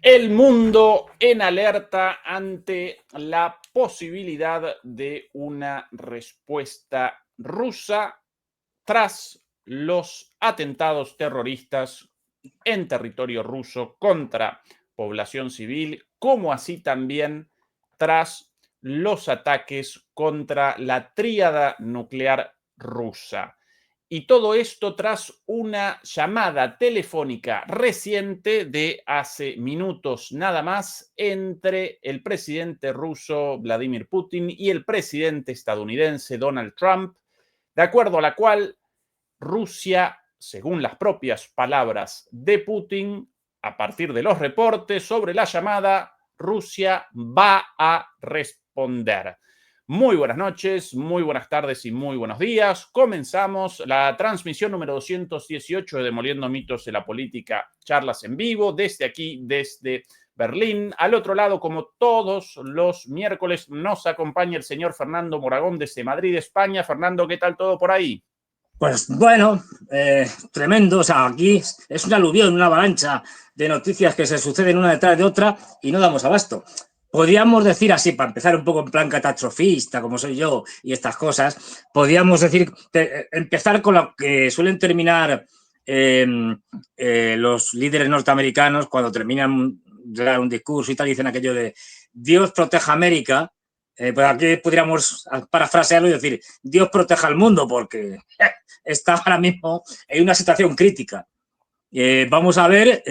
El mundo en alerta ante la posibilidad de una respuesta rusa tras los atentados terroristas en territorio ruso contra población civil, como así también tras los ataques contra la tríada nuclear rusa. Y todo esto tras una llamada telefónica reciente de hace minutos nada más entre el presidente ruso Vladimir Putin y el presidente estadounidense Donald Trump, de acuerdo a la cual Rusia, según las propias palabras de Putin, a partir de los reportes sobre la llamada, Rusia va a responder. Muy buenas noches, muy buenas tardes y muy buenos días. Comenzamos la transmisión número 218 de Demoliendo Mitos de la Política, charlas en vivo, desde aquí, desde Berlín. Al otro lado, como todos los miércoles, nos acompaña el señor Fernando Moragón desde Madrid, España. Fernando, ¿qué tal todo por ahí? Pues bueno, tremendo. O sea, aquí es una aluvión, una avalancha de noticias que se suceden una detrás de otra y no damos abasto. Podríamos decir así, para empezar un poco en plan catastrofista, como soy yo, y estas cosas, podríamos decir, empezar con lo que suelen terminar los líderes norteamericanos cuando terminan de dar un discurso y tal, dicen aquello de Dios proteja América. Pues aquí podríamos parafrasearlo y decir Dios proteja al mundo, porque está ahora mismo en una situación crítica. Vamos a ver,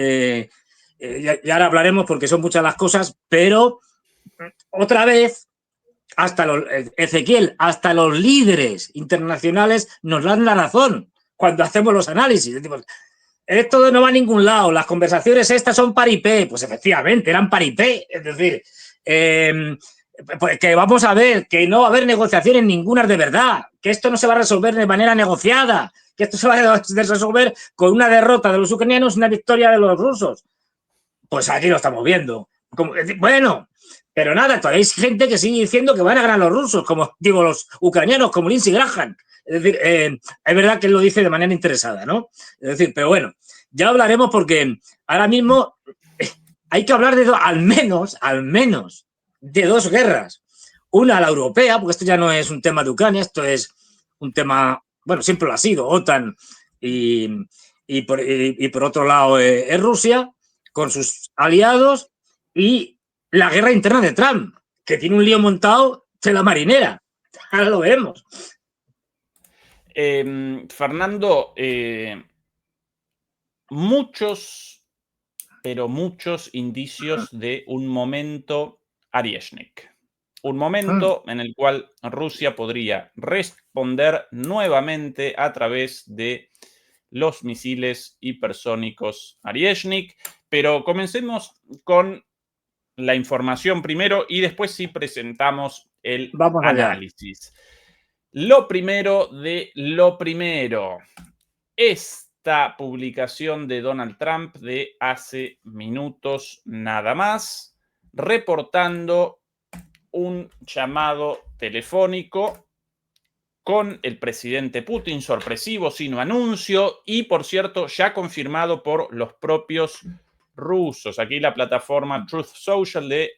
y ahora hablaremos porque son muchas las cosas, pero otra vez, Ezequiel, hasta los líderes internacionales nos dan la razón cuando hacemos los análisis. Decimos, esto no va a ningún lado, las conversaciones estas son paripé. Pues efectivamente, eran paripé. Es decir, pues que vamos a ver, que no va a haber negociaciones ninguna de verdad, que esto no se va a resolver de manera negociada, que esto se va a resolver con una derrota de los ucranianos y una victoria de los rusos. Pues aquí lo estamos viendo. Bueno, pero nada, todavía hay gente que sigue diciendo que van a ganar los rusos, como digo, los ucranianos, como Lindsey Graham. Es decir, es verdad que él lo dice de manera interesada, ¿no? Es decir, pero bueno, ya hablaremos porque ahora mismo hay que hablar de al menos, de dos guerras. Una, la europea, porque esto ya no es un tema de Ucrania, esto es un tema, bueno, siempre lo ha sido, OTAN y por otro lado es Rusia, con sus aliados, y la guerra interna de Trump, que tiene un lío montado de la marinera. Ahora lo vemos. Fernando, pero muchos indicios de un momento Arieshnik. Un momento en el cual Rusia podría responder nuevamente a través de los misiles hipersónicos Arieshnik. Pero comencemos con la información primero y después sí presentamos el Vamos allá. análisis. Lo primero de lo primero. Esta publicación de Donald Trump de hace minutos nada más, reportando un llamado telefónico con el presidente Putin, sorpresivo, sin anuncio, y por cierto, ya confirmado por los propios rusos. Aquí la plataforma Truth Social de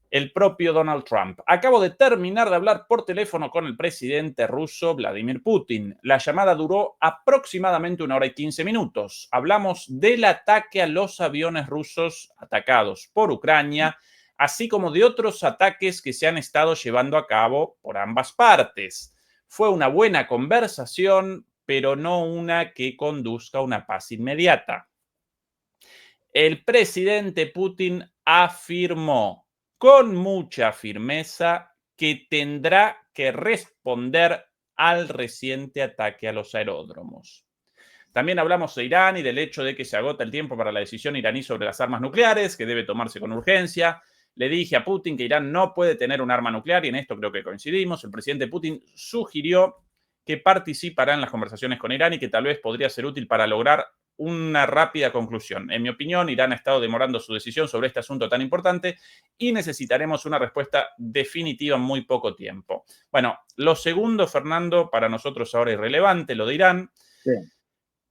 el propio Donald Trump. Acabo de terminar de hablar por teléfono con el presidente ruso Vladimir Putin. La llamada duró aproximadamente 1 hora y 15 minutos. Hablamos del ataque a los aviones rusos atacados por Ucrania, así como de otros ataques que se han estado llevando a cabo por ambas partes. Fue una buena conversación, pero no una que conduzca a una paz inmediata. El presidente Putin afirmó con mucha firmeza que tendrá que responder al reciente ataque a los aeródromos. También hablamos de Irán y del hecho de que se agota el tiempo para la decisión iraní sobre las armas nucleares, que debe tomarse con urgencia. Le dije a Putin que Irán no puede tener un arma nuclear y en esto creo que coincidimos. El presidente Putin sugirió que participará en las conversaciones con Irán y que tal vez podría ser útil para lograr una rápida conclusión. En mi opinión, Irán ha estado demorando su decisión sobre este asunto tan importante y necesitaremos una respuesta definitiva en muy poco tiempo. Bueno, lo segundo, Fernando, para nosotros ahora irrelevante, lo de Irán. Sí.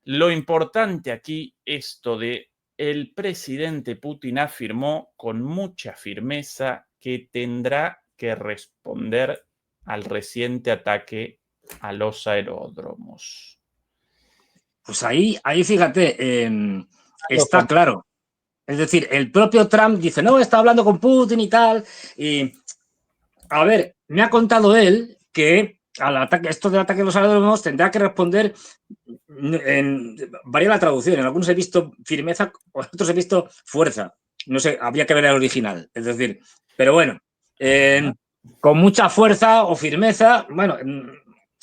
Lo importante aquí, esto de el presidente Putin afirmó con mucha firmeza que tendrá que responder al reciente ataque a los aeródromos. Pues ahí fíjate, está claro. Es decir, el propio Trump dice, no, está hablando con Putin y tal. Y, a ver, me ha contado él que al ataque, esto del ataque a los aeródromos tendrá que responder varía la traducción. En algunos he visto firmeza, en otros he visto fuerza. No sé, habría que ver el original. Es decir, pero bueno, con mucha fuerza o firmeza, bueno,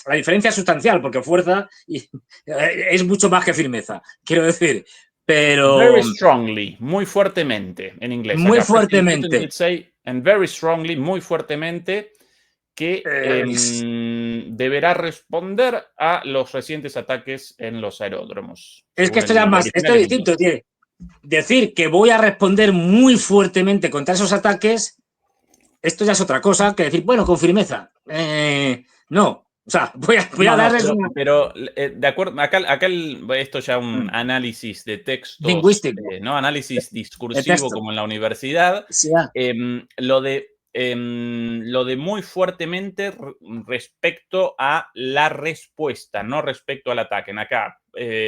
la diferencia es sustancial, porque fuerza es mucho más que firmeza, quiero decir. Pero very strongly, muy fuertemente, en inglés. Muy acá, fuertemente. Putin did say, and very strongly, muy fuertemente, que deberá responder a los recientes ataques en los aeródromos. Es que esto ya más, esto es distinto, tiene decir que voy a responder muy fuertemente contra esos ataques, esto ya es otra cosa que decir, bueno, con firmeza. No, o sea, voy a darles una... Pero de acuerdo, acá esto ya un análisis de textos, lingüístico, ¿no? Análisis discursivo como en la universidad. Sí, lo de muy fuertemente respecto a la respuesta, no respecto al ataque. Acá,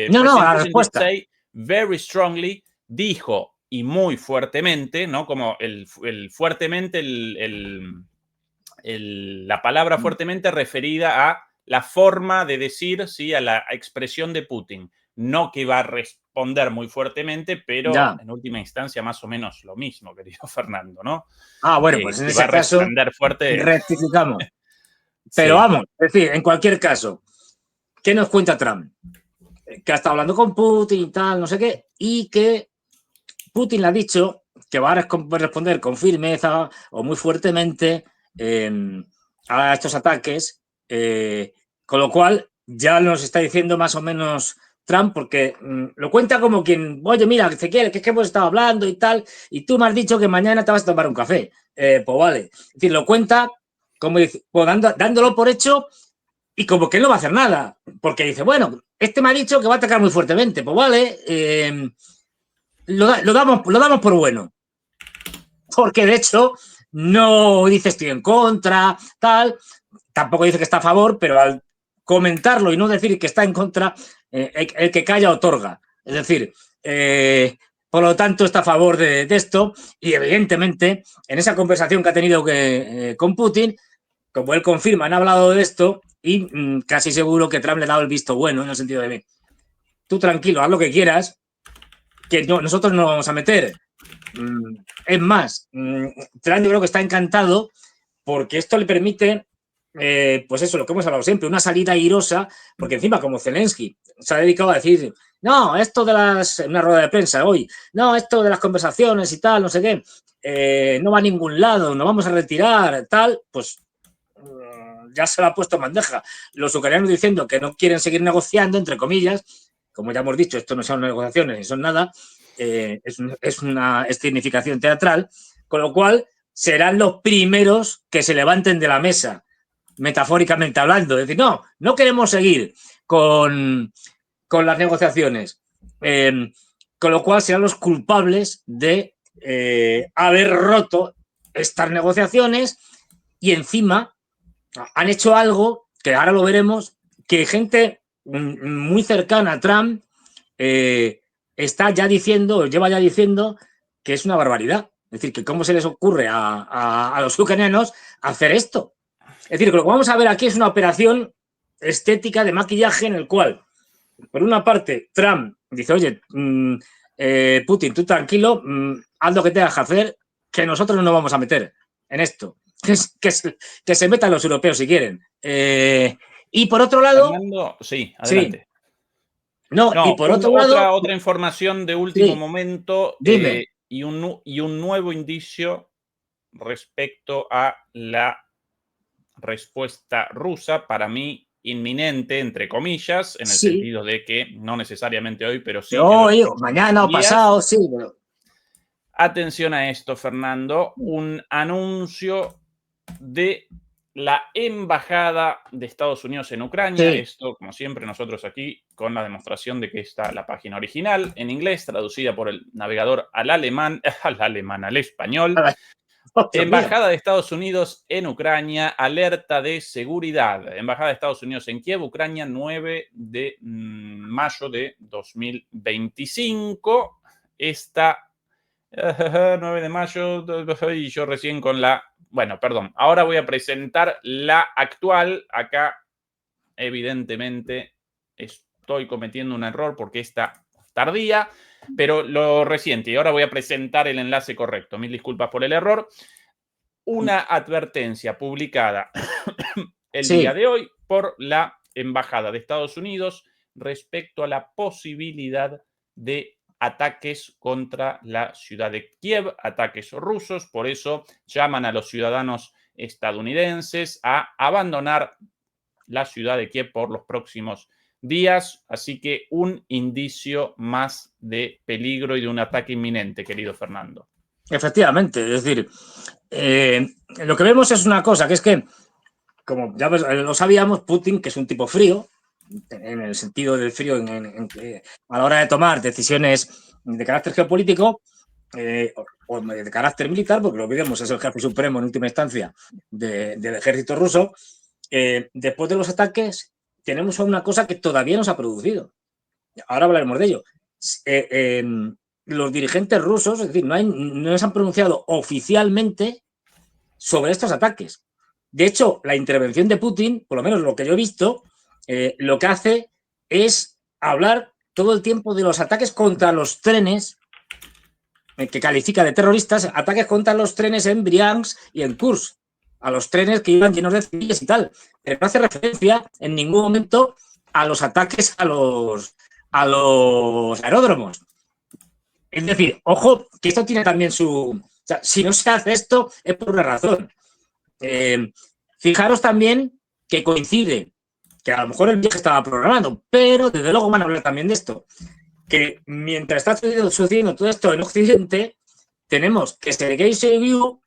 no, a la respuesta. Say very strongly, dijo y muy fuertemente, ¿no? Como el fuertemente, la palabra fuertemente referida a la forma de decir, sí, a la expresión de Putin. No que va a responder muy fuertemente, pero ya. en última instancia más o menos lo mismo, querido Fernando, ¿no? Bueno, pues en ese caso fuerte, rectificamos. Pero sí. vamos, es decir, en cualquier caso, ¿qué nos cuenta Trump? Que ha estado hablando con Putin y tal, no sé qué, y que Putin le ha dicho que va a responder con firmeza o muy fuertemente a estos ataques, con lo cual ya nos está diciendo más o menos Trump, porque lo cuenta como quien, oye, mira, Ezequiel, que es que hemos estado hablando y tal, y tú me has dicho que mañana te vas a tomar un café. Pues vale. Es decir, lo cuenta como pues dándolo por hecho y como que él no va a hacer nada, porque dice, bueno, este me ha dicho que va a atacar muy fuertemente, pues vale, lo damos por bueno. Porque de hecho no dice estoy en contra, tal, tampoco dice que está a favor, pero al comentarlo y no decir que está en contra, el que calla otorga. Es decir, por lo tanto está a favor de esto y evidentemente en esa conversación que ha tenido con Putin, como él confirma, han hablado de esto y casi seguro que Trump le ha dado el visto bueno en el sentido de tú tranquilo, haz lo que quieras, que nosotros no vamos a meter. Es más, Trump yo creo que está encantado porque esto le permite, pues eso, lo que hemos hablado siempre, una salida airosa, porque encima como Zelensky se ha dedicado a decir, no, esto de una rueda de prensa hoy, no, esto de las conversaciones y tal, no sé qué, no va a ningún lado, nos vamos a retirar, tal, pues ya se lo ha puesto en bandeja. Los ucranianos diciendo que no quieren seguir negociando, entre comillas, como ya hemos dicho, esto no son negociaciones ni son nada, es una escenificación teatral, con lo cual serán los primeros que se levanten de la mesa, metafóricamente hablando. Es decir, no queremos seguir con las negociaciones. Con lo cual serán los culpables de haber roto estas negociaciones y encima han hecho algo que ahora lo veremos, que gente muy cercana a Trump está ya diciendo, lleva ya diciendo que es una barbaridad. Es decir, que cómo se les ocurre a los ucranianos hacer esto. Es decir, que lo que vamos a ver aquí es una operación estética de maquillaje en el cual, por una parte, Trump dice, oye, Putin, tú tranquilo, haz lo que tengas que hacer, que nosotros no nos vamos a meter en esto. Que se metan los europeos si quieren. Y por otro lado... Fernando, sí, adelante. Sí. No, y por otro lado... Otra información de último momento dime. Y un nuevo indicio respecto a la respuesta rusa, para mí inminente, entre comillas, en el sentido de que no necesariamente hoy, pero sí hoy, mañana o pasado, sí. Pero... Atención a esto, Fernando, un anuncio de la embajada de Estados Unidos en Ucrania. Sí. Esto, como siempre, nosotros aquí con la demostración de que está la página original en inglés, traducida por el navegador al alemán, al español. Embajada de Estados Unidos en Ucrania, alerta de seguridad. Embajada de Estados Unidos en Kiev, Ucrania, 9 de mayo de 2025. Esta 9 de mayo, y yo recién con la... Bueno, perdón, ahora voy a presentar la actual. Acá, evidentemente, estoy cometiendo un error porque está tardía, pero lo reciente. Y ahora voy a presentar el enlace correcto. Mil disculpas por el error. Una advertencia publicada el día de hoy por la Embajada de Estados Unidos respecto a la posibilidad de ataques contra la ciudad de Kiev, ataques rusos. Por eso llaman a los ciudadanos estadounidenses a abandonar la ciudad de Kiev por los próximos días. Así que un indicio más de peligro y de un ataque inminente, querido Fernando. Efectivamente, es decir, lo que vemos es una cosa, que es que, como ya lo sabíamos, Putin, que es un tipo frío, en el sentido del frío a la hora de tomar decisiones de carácter geopolítico o de carácter militar, porque lo que vemos es el jefe supremo en última instancia del ejército ruso. Después de los ataques tenemos una cosa que todavía no se ha producido. Ahora hablaremos de ello. Los dirigentes rusos, es decir, no se han pronunciado oficialmente sobre estos ataques. De hecho, la intervención de Putin, por lo menos lo que yo he visto, lo que hace es hablar todo el tiempo de los ataques contra los trenes, que califica de terroristas, ataques contra los trenes en Briansk y en Kursk, a los trenes que iban llenos de civiles y tal. Pero no hace referencia en ningún momento a los ataques a los aeródromos. Es decir, ojo, que esto tiene también su... O sea, si no se hace esto es por una razón. Fijaros también que coincide, que a lo mejor el viaje estaba programado, pero desde luego van a hablar también de esto, que mientras está sucediendo todo esto en Occidente, tenemos que Sergei Shoigu,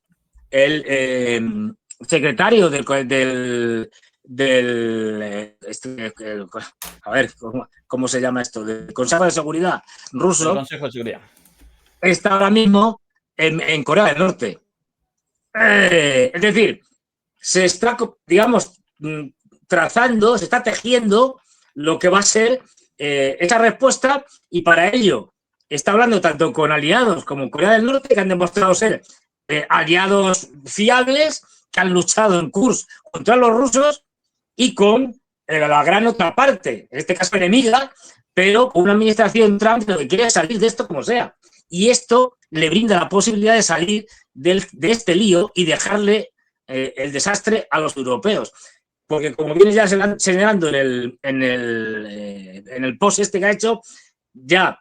el secretario a ver, ¿cómo se llama esto? Del Consejo de Seguridad ruso. El Consejo de Seguridad. Está ahora mismo en Corea del Norte. Es decir, se está, digamos, trazando, se está tejiendo lo que va a ser esa respuesta, y para ello está hablando tanto con aliados como Corea del Norte, que han demostrado ser aliados fiables, que han luchado en Kursk contra los rusos, y con la gran otra parte, en este caso enemiga, pero con una administración Trump que quiere salir de esto como sea. Y esto le brinda la posibilidad de salir de este lío y dejarle el desastre a los europeos. Porque como viene ya señalando en el post este que ha hecho, ya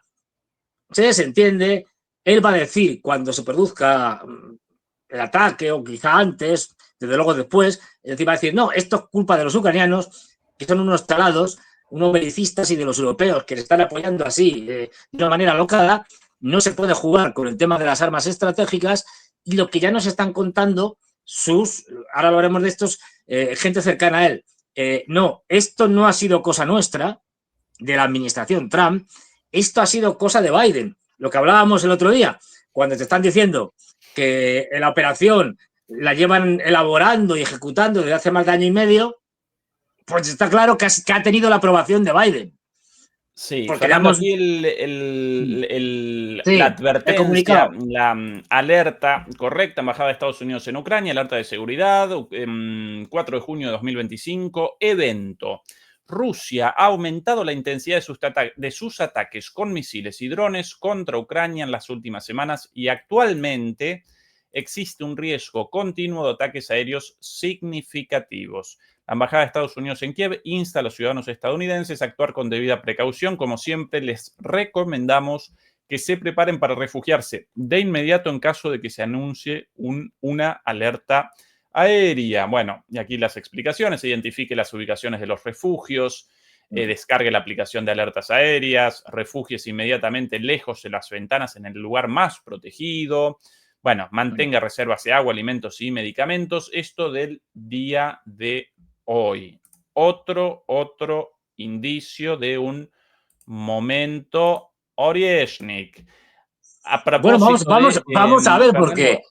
se desentiende. Él va a decir cuando se produzca el ataque, o quizá antes, desde luego después, es decir, va a decir, no, esto es culpa de los ucranianos, que son unos talados, unos belicistas, y de los europeos que se están apoyando así de una manera alocada. No se puede jugar con el tema de las armas estratégicas, y lo que ya nos están contando ahora hablaremos de estos, gente cercana a él. No, esto no ha sido cosa nuestra, de la administración Trump, esto ha sido cosa de Biden. Lo que hablábamos el otro día, cuando te están diciendo que la operación la llevan elaborando y ejecutando desde hace más de año y medio, pues está claro que ha tenido la aprobación de Biden. Sí, porque Fernando, aquí la advertencia, la alerta correcta, Embajada de Estados Unidos en Ucrania, alerta de seguridad, 4 de junio de 2025, evento. Rusia ha aumentado la intensidad de sus ataques con misiles y drones contra Ucrania en las últimas semanas, y actualmente existe un riesgo continuo de ataques aéreos significativos. La Embajada de Estados Unidos en Kiev insta a los ciudadanos estadounidenses a actuar con debida precaución. Como siempre, les recomendamos que se preparen para refugiarse de inmediato en caso de que se anuncie una alerta aérea. Bueno, y aquí las explicaciones: identifique las ubicaciones de los refugios, descargue la aplicación de alertas aéreas, refúgiese inmediatamente lejos de las ventanas en el lugar más protegido. Bueno, mantenga reservas de agua, alimentos y medicamentos. Esto del día de hoy. Otro indicio de un momento Oрешnik. A Bueno, propósito de, vamos a ver, porque Fernando,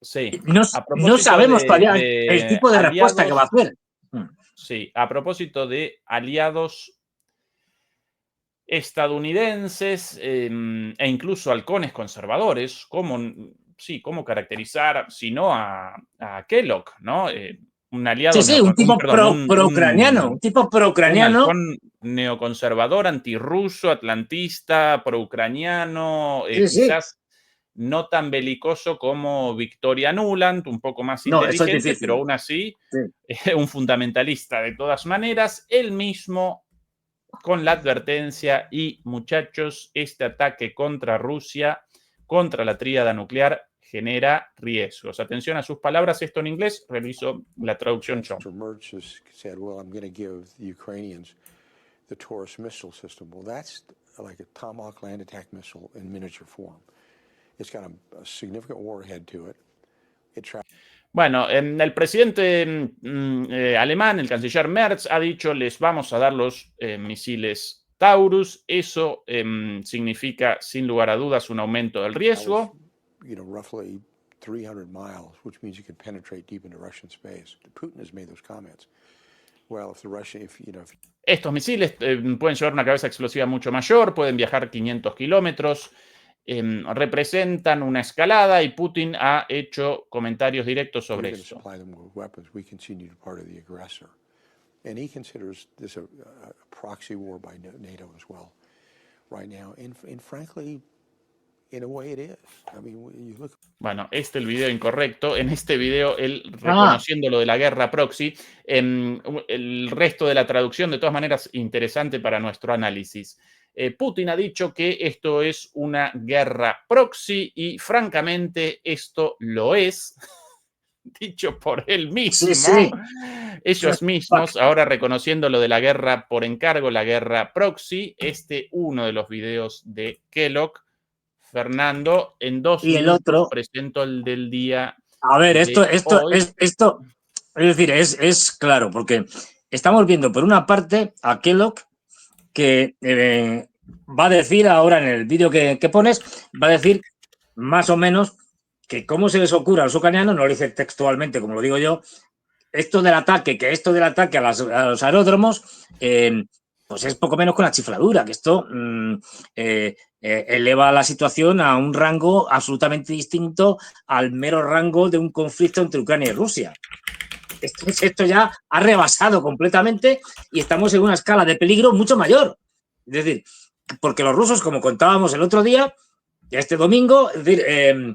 sí, a no propósito sabemos todavía el de tipo de respuesta que va a aliados, hacer. sí, a propósito de aliados estadounidenses e incluso halcones conservadores, cómo caracterizar, si no a Kellogg, ¿no? Un aliado, Sí, un tipo pro-ucraniano, un tipo un pro-ucraniano. halcón neoconservador, antirruso, atlantista, pro-ucraniano, Sí. quizás no tan belicoso como Victoria Nuland, un poco más No, eso es inteligente, pero difícil. aún así Sí. un fundamentalista de todas maneras, él mismo con la advertencia y muchachos, este ataque contra Rusia, contra la tríada nuclear, genera riesgos. Atención a sus palabras, esto en inglés, realizo la traducción yo. The Taurus missile system. Well, that's like a Tomahawk land attack missile in miniature form. It's got a significant warhead to it. Bueno, el presidente alemán, el canciller Merz, ha dicho, les vamos a dar los misiles Taurus. Eso significa, sin lugar a dudas, un aumento del riesgo. Roughly 300 miles, which means you can penetrate deep into Russian space. Putin has made those comments. Well, Estos misiles pueden llevar una cabeza explosiva mucho mayor, pueden viajar 500 kilómetros, representan una escalada y Putin ha hecho comentarios directos sobre eso. And he considers this a proxy war by NATO as well right now. And frankly, in a way it is. I mean, you look... Bueno, el video incorrecto. En este video, él reconociendo lo de la guerra proxy. El resto de la traducción, de todas maneras, interesante para nuestro análisis. Putin ha dicho que esto es una guerra proxy y, francamente, esto lo es. Dicho por él mismo. Sí. Ellos mismos, ahora reconociendo lo de la guerra por encargo, la guerra proxy, uno de los videos de Kellogg. Fernando, en 2 y minutos el otro, presento el del día. A ver, hoy. es decir, es claro, porque estamos viendo por una parte a Kellogg que va a decir ahora en el vídeo que pones, va a decir más o menos que cómo se les ocurre a los ucranianos, no lo dice textualmente como lo digo yo, esto del ataque a los aeródromos, pues es poco menos con la chifladura, que esto eleva la situación a un rango absolutamente distinto al mero rango de un conflicto entre Ucrania y Rusia. Esto ya ha rebasado completamente y estamos en una escala de peligro mucho mayor. Es decir, porque los rusos, como contábamos el otro día, este domingo, es decir,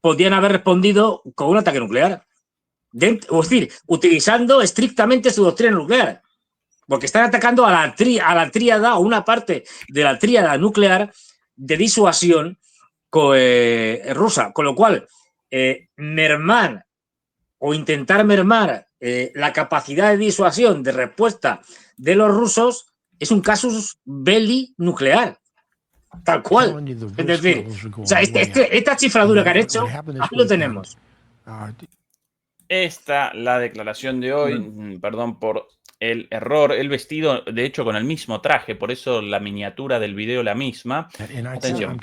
podían haber respondido con un ataque nuclear. Es decir, utilizando estrictamente su doctrina nuclear. Porque están atacando a la tríada, o una parte de la tríada nuclear de disuasión rusa. Con lo cual, mermar o intentar mermar la capacidad de disuasión, de respuesta de los rusos, es un casus belli nuclear. Tal cual. Es decir, o sea, esta chifladura que han hecho, aquí lo tenemos. La declaración de hoy, perdón por el error, el vestido, de hecho, con el mismo traje, por eso la miniatura del video la misma. Atención.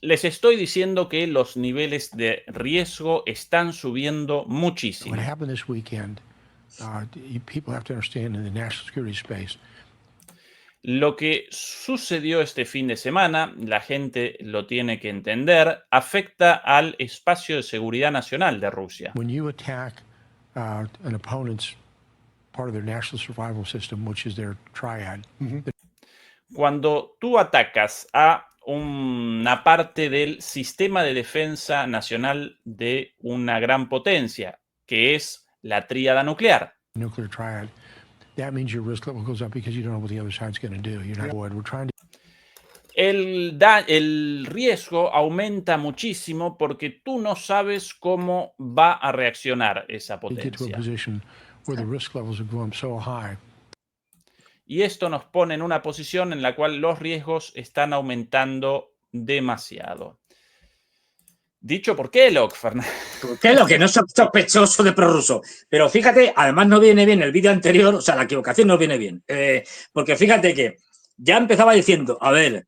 Les estoy diciendo que los niveles de riesgo están subiendo muchísimo. Lo que sucedió este fin de semana, la gente lo tiene que entender, afecta al espacio de seguridad nacional de Rusia. Cuando tú atacas a una parte del sistema de defensa nacional de una gran potencia, que es la tríada nuclear. El riesgo aumenta muchísimo porque tú no sabes cómo va a reaccionar esa potencia. y esto nos pone en una posición en la cual los riesgos están aumentando demasiado. Dicho por Kellogg, Fernando. Kellogg, que no es sospechoso de prorruso. Pero fíjate, además no viene bien el vídeo anterior, o sea, la equivocación no viene bien. Porque fíjate que ya empezaba diciendo, a ver,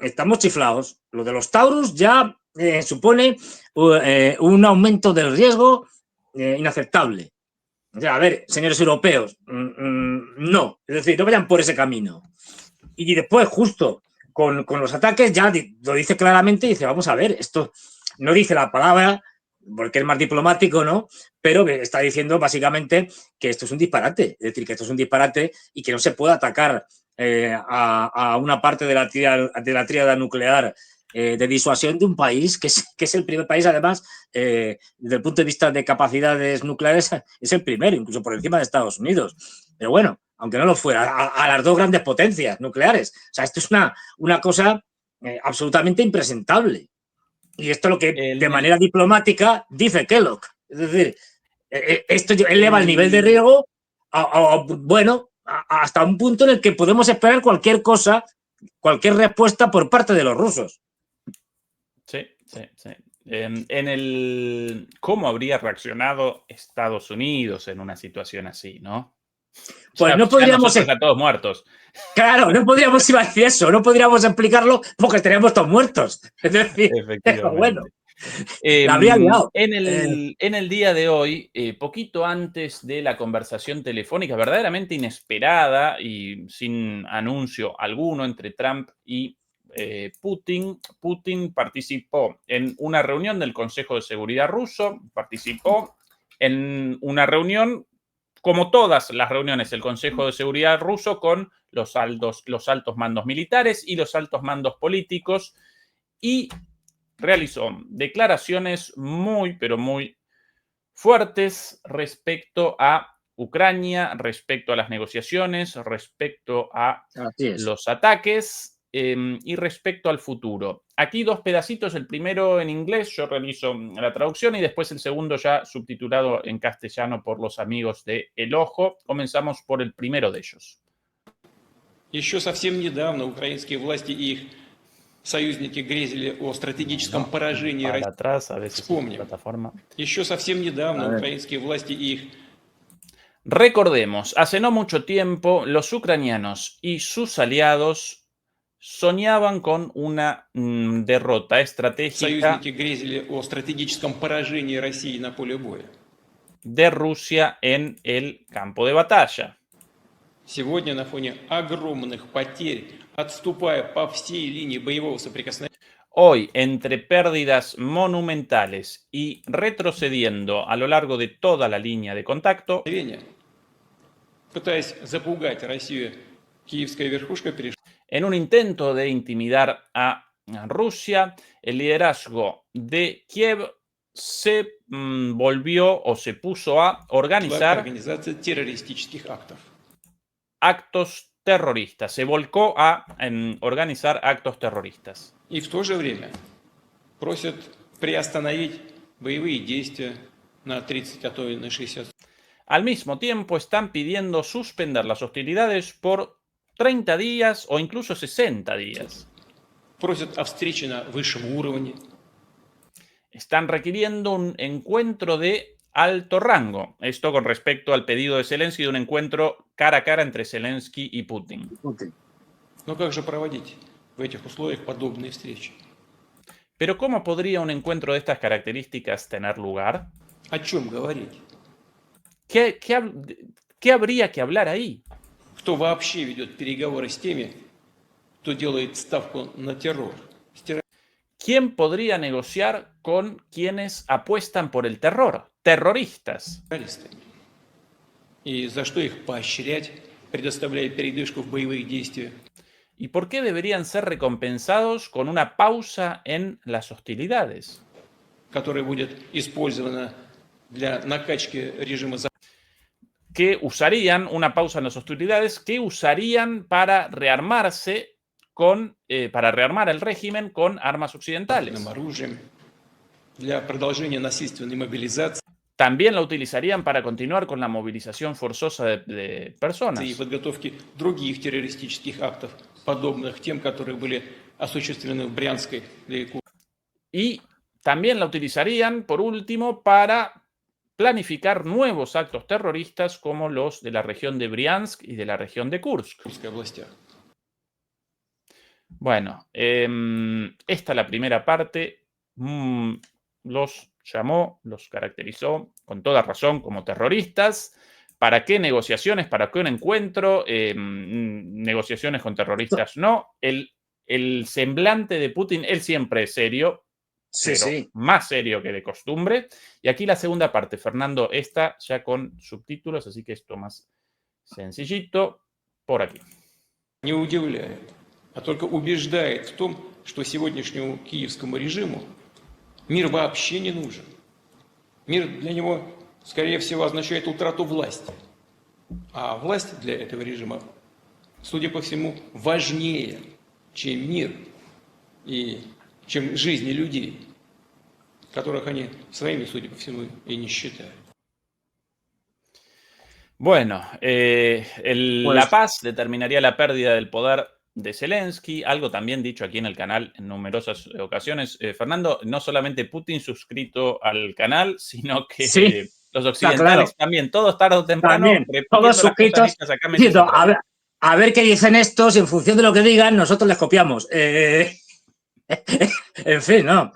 estamos chiflados. Lo de los Taurus ya supone un aumento del riesgo inaceptable. O sea, a ver, señores europeos, no. Es decir, no vayan por ese camino. Y después, justo con los ataques, ya lo dice claramente, dice, vamos a ver, esto no dice la palabra, porque es más diplomático, ¿no? Pero está diciendo básicamente que esto es un disparate, es decir, que esto es un disparate y que no se puede atacar a una parte de la tríada nuclear de disuasión de un país que es el primer país, además, desde el punto de vista de capacidades nucleares, es el primero, incluso por encima de Estados Unidos. Pero bueno, aunque no lo fuera, a las dos grandes potencias nucleares. O sea, esto es una cosa absolutamente impresentable. Y esto es lo que de manera diplomática dice Kellogg. Es decir, esto eleva el nivel de riesgo hasta un punto en el que podemos esperar cualquier cosa, cualquier respuesta por parte de los rusos. Sí. ¿Cómo habría reaccionado Estados Unidos en una situación así, no? Pues no podríamos... nosotros a todos muertos. Claro, no podríamos ir a decir eso, no podríamos explicarlo porque estaríamos todos muertos. Es decir, efectivamente. Bueno, la habría liado. En el día de hoy, poquito antes de la conversación telefónica verdaderamente inesperada y sin anuncio alguno entre Trump y Putin participó en una reunión del Consejo de Seguridad ruso, participó en una reunión, como todas las reuniones del Consejo de Seguridad ruso, con los altos mandos militares y los altos mandos políticos, y realizó declaraciones muy, pero muy fuertes respecto a Ucrania, respecto a las negociaciones, respecto a los ataques y respecto al futuro. Aquí dos pedacitos, el primero en inglés, yo realizo la traducción, y después el segundo ya subtitulado en castellano por los amigos de El Ojo. Comenzamos por el primero de ellos. Еще совсем недавно украинские власти и их союзники грезили о стратегическом поражении России. Вспомним. Еще совсем недавно украинские власти и их... Recordemos, hace no mucho tiempo, los ucranianos y sus aliados soñaban con una derrota estratégica de Rusia en el campo de batalla. Сегодня на фоне огромных потерь, отступая по всей линии боевого соприкосновения, hoy, entre pérdidas monumentales y retrocediendo a lo largo de toda la línea de contacto, пытаясь запугать Россию, киевская верхушка перешла. En un intento de intimidar a Rusia, el liderazgo de Kiev se volvió o se puso a organizar actos terroristas, se volcó a organizar actos terroristas. Y в то же время просят приостановить боевые действия на 30, а то и на 60. Al mismo tiempo están pidiendo suspender las hostilidades por 30 días o incluso 60 días. Просят о встрече на высшем уровне. Están requiriendo un encuentro de alto rango. Esto con respecto al pedido de Zelensky de un encuentro cara a cara entre Zelensky y Putin. Но как же проводить в этих условиях подобные встречи? Pero ¿cómo podría un encuentro de estas características tener lugar? О чем говорить? ¿Qué habría que hablar ahí? Кто вообще ведет переговоры с теми, кто делает ставку на террор? ¿Quién podría negociar con quienes apuestan por el terror? Terroristas. ¿Y за что их поощрять, предоставляя передышку в боевых действиях? ¿Y por qué deberían ser recompensados con una pausa en las hostilidades? Которая будет использована для накачки режима. Que usarían una pausa en las hostilidades, que usarían para rearmarse para rearmar el régimen con armas occidentales. también la utilizarían para continuar con la movilización forzosa de personas. И подготовки других террористических актов, подобных тем, которые были осуществлены в Брянской и Курской. Y también la utilizarían, por último, para planificar nuevos actos terroristas como los de la región de Briansk y de la región de Kursk. Bueno, esta es la primera parte. Los llamó, los caracterizó con toda razón como terroristas. ¿Para qué negociaciones? ¿Para qué un encuentro? Negociaciones con terroristas no. El semblante de Putin, él siempre es serio, Sí, pero sí. más serio que de costumbre. Y aquí la segunda parte, Fernando, esta ya con subtítulos, así que esto más sencillito, por aquí. Не удивляет, а только убеждает в том, что сегодняшнему киевскому режиму мир вообще не нужен. Мир для него, скорее всего, означает утрату власти. А власть для этого режима, судя по всему, важнее, чем мир и чем жизни людей, которых они своими, судя по всему, и не считают. Bueno, la paz determinaría la pérdida del poder de Zelensky, algo también dicho aquí en el canal en numerosas ocasiones. Fernando, no solamente Putin suscrito al canal, sino que sí, los occidentales también, todos tarde o temprano, también, todos suscritos. A ver qué dicen estos y en función de lo que digan, nosotros les copiamos. En fin, no.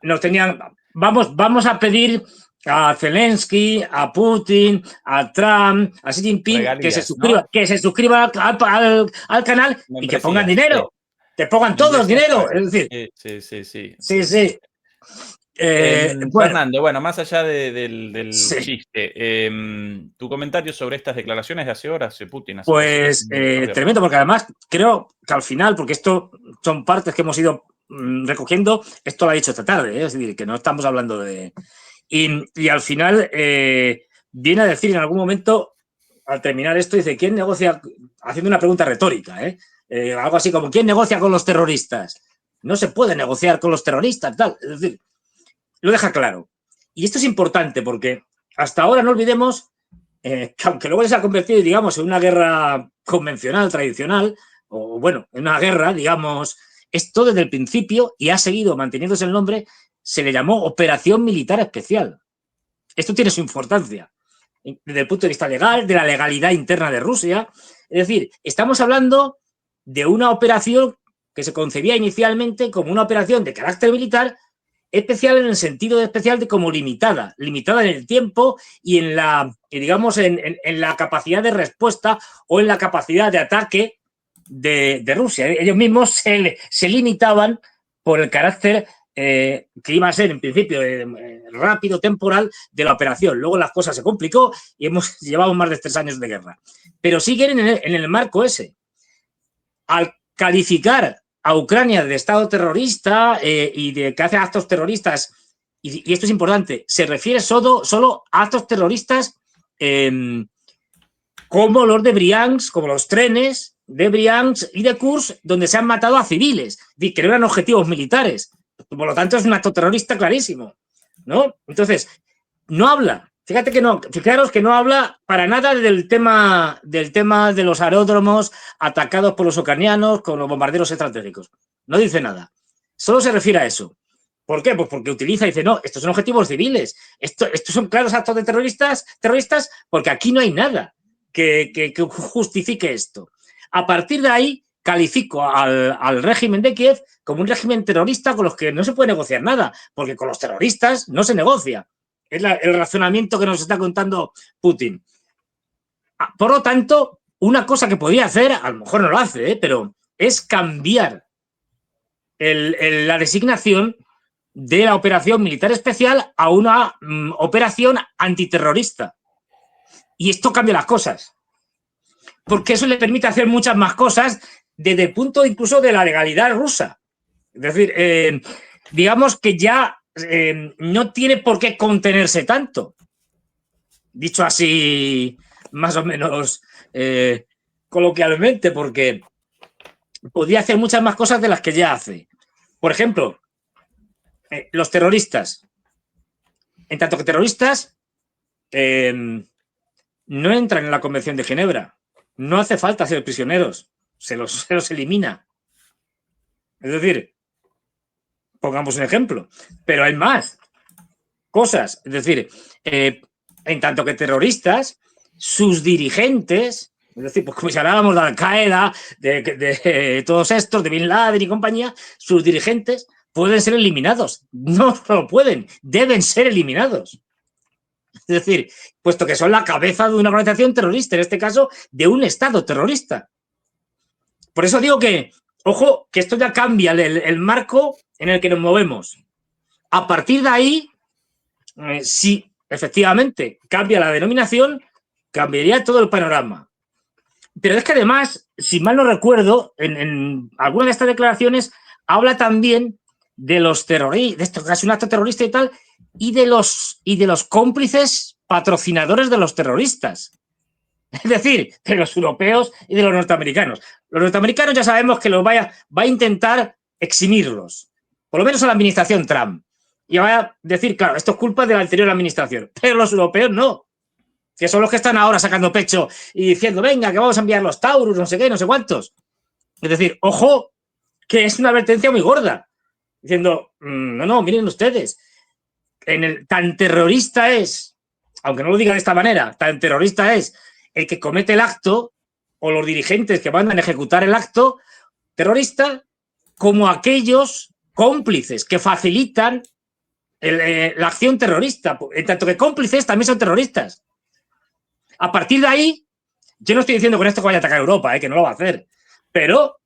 Nos tenían. Vamos a pedir a Zelensky, a Putin, a Trump, a Xi Jinping, regalías, que se suscriban al canal y que pongan dinero. Que pongan todos dinero. Es decir. Sí. Bueno. Fernando, bueno, más allá del chiste, tu comentario sobre estas declaraciones de hace horas de Putin. Pues tremendo, porque además creo que al final, porque esto son partes que hemos ido recogiendo, esto lo ha dicho esta tarde, es decir, que no estamos hablando de... Y al final viene a decir en algún momento, al terminar esto, dice, ¿quién negocia? Haciendo una pregunta retórica, algo así como, ¿quién negocia con los terroristas? No se puede negociar con los terroristas, tal. Es decir, lo deja claro. Y esto es importante porque hasta ahora no olvidemos que aunque luego se ha convertido, digamos, en una guerra convencional, tradicional, o bueno, en una guerra, digamos, esto desde el principio y ha seguido manteniéndose el nombre, se le llamó Operación Militar Especial. Esto tiene su importancia desde el punto de vista legal, de la legalidad interna de Rusia. Es decir, estamos hablando de una operación que se concebía inicialmente como una operación de carácter militar especial en el sentido de especial de como limitada en el tiempo y en la, digamos, en la capacidad de respuesta o en la capacidad de ataque de Rusia. Ellos mismos se limitaban por el carácter que iba a ser en principio rápido, temporal de la operación. Luego las cosas se complicó y llevamos más de 3 años de guerra. Pero siguen en el marco ese. Al calificar a Ucrania de Estado terrorista y de que hace actos terroristas, y esto es importante, se refiere solo a actos terroristas como los de Briansk, como los trenes de Briansk y de Kursk, donde se han matado a civiles, que no eran objetivos militares. Por lo tanto, es un acto terrorista clarísimo, ¿no? Entonces, no habla. Fijaros que no habla para nada del tema de los aeródromos atacados por los ucranianos con los bombarderos estratégicos. No dice nada. Solo se refiere a eso. ¿Por qué? Pues porque utiliza y dice, no, estos son objetivos civiles. Estos son claros actos de terroristas, porque aquí no hay nada que justifique esto. A partir de ahí, califico al régimen de Kiev como un régimen terrorista con los que no se puede negociar nada, porque con los terroristas no se negocia. Es el razonamiento que nos está contando Putin. Por lo tanto, una cosa que podría hacer, a lo mejor no lo hace, pero es cambiar la designación de la operación militar especial a una operación antiterrorista. Y esto cambia las cosas. Porque eso le permite hacer muchas más cosas desde el punto incluso de la legalidad rusa. Es decir, digamos que ya no tiene por qué contenerse tanto. Dicho así, más o menos coloquialmente, porque podría hacer muchas más cosas de las que ya hace. Por ejemplo, los terroristas. En tanto que terroristas, no entran en la Convención de Ginebra. No hace falta ser prisioneros. Se los elimina. Es decir, pongamos un ejemplo. Pero hay más cosas. Es decir, en tanto que terroristas, sus dirigentes, es decir, pues como si hablábamos de Al-Qaeda, de todos estos, de Bin Laden y compañía, sus dirigentes pueden ser eliminados. No lo pueden, deben ser eliminados. Es decir, puesto que son la cabeza de una organización terrorista, en este caso, de un Estado terrorista. Por eso digo que, ojo, que esto ya cambia el marco en el que nos movemos. A partir de ahí, si efectivamente cambia la denominación, cambiaría todo el panorama. Pero es que además, si mal no recuerdo, en algunas de estas declaraciones habla también de los terroristas, de esto casi un acto terrorista y tal, y de los cómplices patrocinadores de los terroristas. Es decir, de los europeos y de los norteamericanos. Los norteamericanos ya sabemos que va a intentar eximirlos, por lo menos a la administración Trump. Y va a decir, claro, esto es culpa de la anterior administración, pero los europeos no, que son los que están ahora sacando pecho y diciendo, venga, que vamos a enviar los Taurus, no sé qué, no sé cuántos. Es decir, ojo, que es una advertencia muy gorda, diciendo, no, miren ustedes, tan terrorista es, aunque no lo diga de esta manera, tan terrorista es el que comete el acto o los dirigentes que mandan a ejecutar el acto terrorista como aquellos cómplices que facilitan la acción terrorista. En tanto que cómplices también son terroristas. A partir de ahí, yo no estoy diciendo con esto que vaya a atacar a Europa, que no lo va a hacer, pero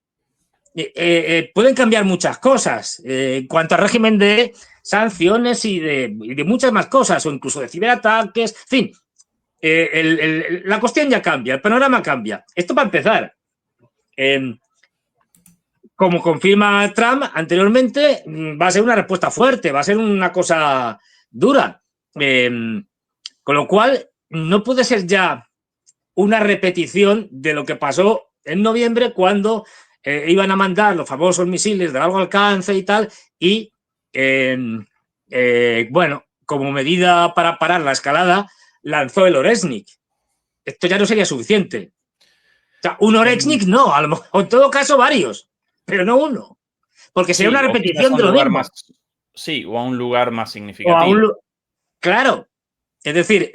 pueden cambiar muchas cosas en cuanto al régimen de sanciones y de muchas más cosas, o incluso de ciberataques, en fin. La cuestión ya cambia, el panorama cambia. Esto para empezar. Como confirma Trump anteriormente, va a ser una respuesta fuerte, va a ser una cosa dura. Con lo cual, no puede ser ya una repetición de lo que pasó en noviembre cuando iban a mandar los famosos misiles de largo alcance y tal, y bueno, como medida para parar la escalada, lanzó el Oresnik. Esto ya no sería suficiente. O sea, un Oresnik no, a lo mejor, en todo caso varios, pero no uno. Porque sería una repetición de lo mismo. Sí, o a un lugar más significativo. Claro. Es decir,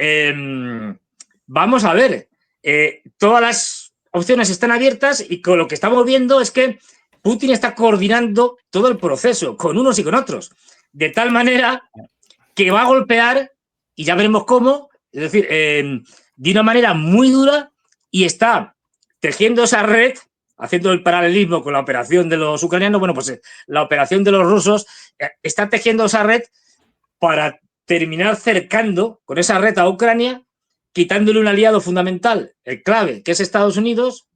vamos a ver, todas las opciones están abiertas y con lo que estamos viendo es que Putin está coordinando todo el proceso con unos y con otros, de tal manera que va a golpear, y ya veremos cómo, es decir, de una manera muy dura, y está tejiendo esa red, haciendo el paralelismo con la operación de los ucranianos, bueno, pues la operación de los rusos está tejiendo esa red para terminar cercando con esa red a Ucrania, quitándole un aliado fundamental, el clave, que es Estados Unidos,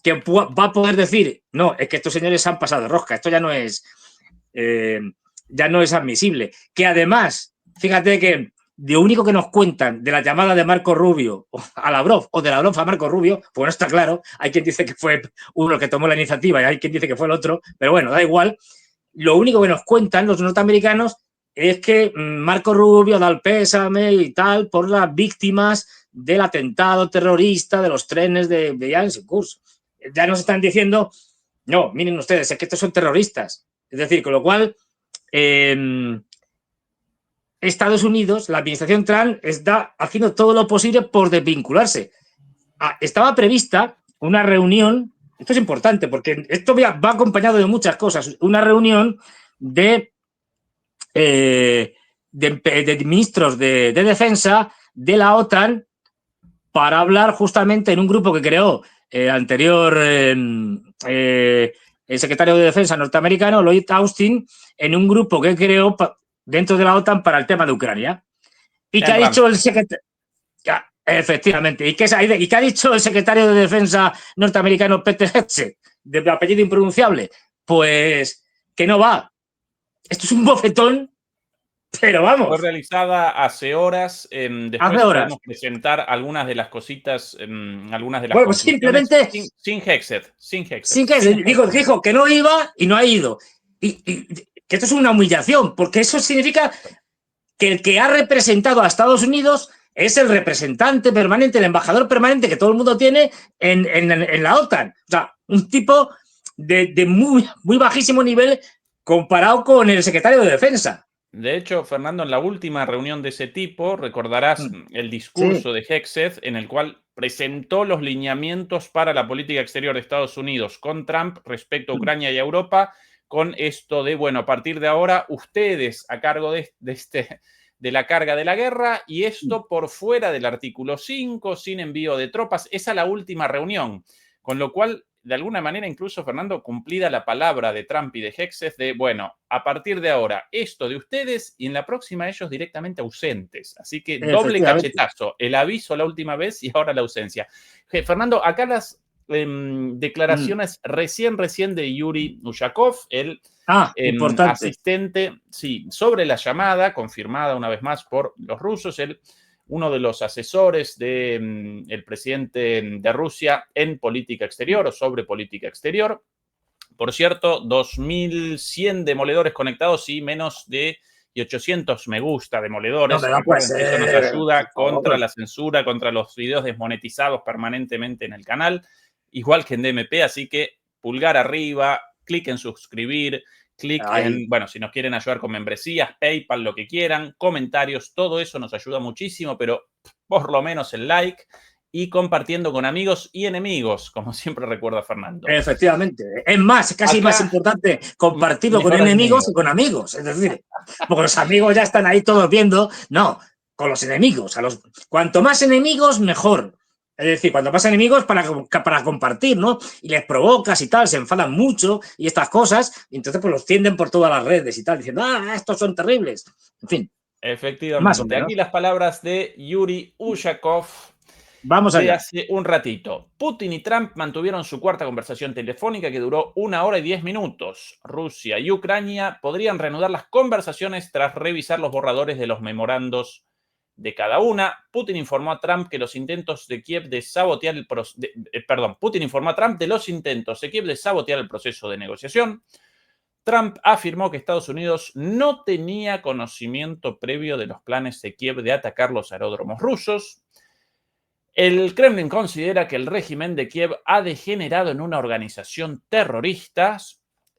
que va a poder decir, no, es que estos señores se han pasado de rosca, esto ya no es admisible. Que además, fíjate que de lo único que nos cuentan de la llamada de Marco Rubio a Lavrov o de Lavrov a Marco Rubio, pues no está claro, hay quien dice que fue uno que tomó la iniciativa y hay quien dice que fue el otro, pero bueno, da igual. Lo único que nos cuentan los norteamericanos es que Marco Rubio da el pésame y tal por las víctimas del atentado terrorista de los trenes de Janssen-Kurs. Ya nos están diciendo, no, miren ustedes, es que estos son terroristas. Es decir, con lo cual, Estados Unidos, la administración Trump, está haciendo todo lo posible por desvincularse. Estaba prevista una reunión, esto es importante porque esto va acompañado de muchas cosas, una reunión de ministros de defensa de la OTAN para hablar justamente en un grupo que creó el anterior el secretario de Defensa norteamericano, Lloyd Austin, en un grupo que creó dentro de la OTAN para el tema de Ucrania. Y que ha dicho el secretario... Efectivamente. ¿Y qué ha dicho el secretario de Defensa norteamericano, Peter Hegseth, de apellido impronunciable? Pues que no va. Esto es un bofetón, pero vamos. Fue realizada hace horas. Después podemos presentar algunas de las cositas, algunas de las pues simplemente sin Hegseth. Dijo que no iba y no ha ido. Y que esto es una humillación, porque eso significa que el que ha representado a Estados Unidos es el representante permanente, el embajador permanente que todo el mundo tiene en la OTAN. O sea, un tipo de muy bajísimo nivel comparado con el secretario de Defensa. De hecho, Fernando, en la última reunión de ese tipo, recordarás el discurso de Hegseth en el cual presentó los lineamientos para la política exterior de Estados Unidos con Trump respecto a Ucrania y a Europa, con esto de, bueno, a partir de ahora, ustedes a cargo de la carga de la guerra y esto por fuera del artículo 5, sin envío de tropas. Esa es la última reunión, con lo cual, de alguna manera, incluso, Fernando, cumplida la palabra de Trump y de Hegseth de, bueno, a partir de ahora, esto de ustedes y en la próxima ellos directamente ausentes. Así que doble cachetazo, el aviso la última vez y ahora la ausencia. Fernando, acá las declaraciones recién de Yuri Ushakov, el asistente, sí, sobre la llamada, confirmada una vez más por los rusos, uno de los asesores del presidente de Rusia en política exterior o sobre política exterior. Por cierto, 2.100 demoledores conectados y menos de 800 me gusta demoledores. No, pues, eso nos ayuda contra la censura, contra los videos desmonetizados permanentemente en el canal, igual que en DMP, así que pulgar arriba, clic en suscribir, clic en, bueno, si nos quieren ayudar con membresías, PayPal, lo que quieran, comentarios, todo eso nos ayuda muchísimo, pero por lo menos el like y compartiendo con amigos y enemigos, como siempre recuerda Fernando. Efectivamente. Es más, casi más importante compartirlo con enemigos que con amigos. Es decir, porque los amigos ya están ahí todos viendo. No, con los enemigos. Cuanto más enemigos, mejor. Es decir, cuanto más enemigos para compartir, ¿no? Y les provocas y tal, se enfadan mucho y estas cosas, y entonces pues los tienden por todas las redes y tal, diciendo, estos son terribles. En fin. Efectivamente. Más o menos. Aquí las palabras de Yuri Ushakov. Vamos allá. De hace un ratito. Putin y Trump mantuvieron su cuarta conversación telefónica que duró 1 hora y 10 minutos. Rusia y Ucrania podrían reanudar las conversaciones tras revisar los borradores de los memorandos de cada una. Putin informó a Trump que los intentos de Kiev de sabotear Putin informó a Trump de los intentos de Kiev de sabotear el proceso de negociación. Trump afirmó que Estados Unidos no tenía conocimiento previo de los planes de Kiev de atacar los aeródromos rusos. El Kremlin considera que el régimen de Kiev ha degenerado en una organización terrorista.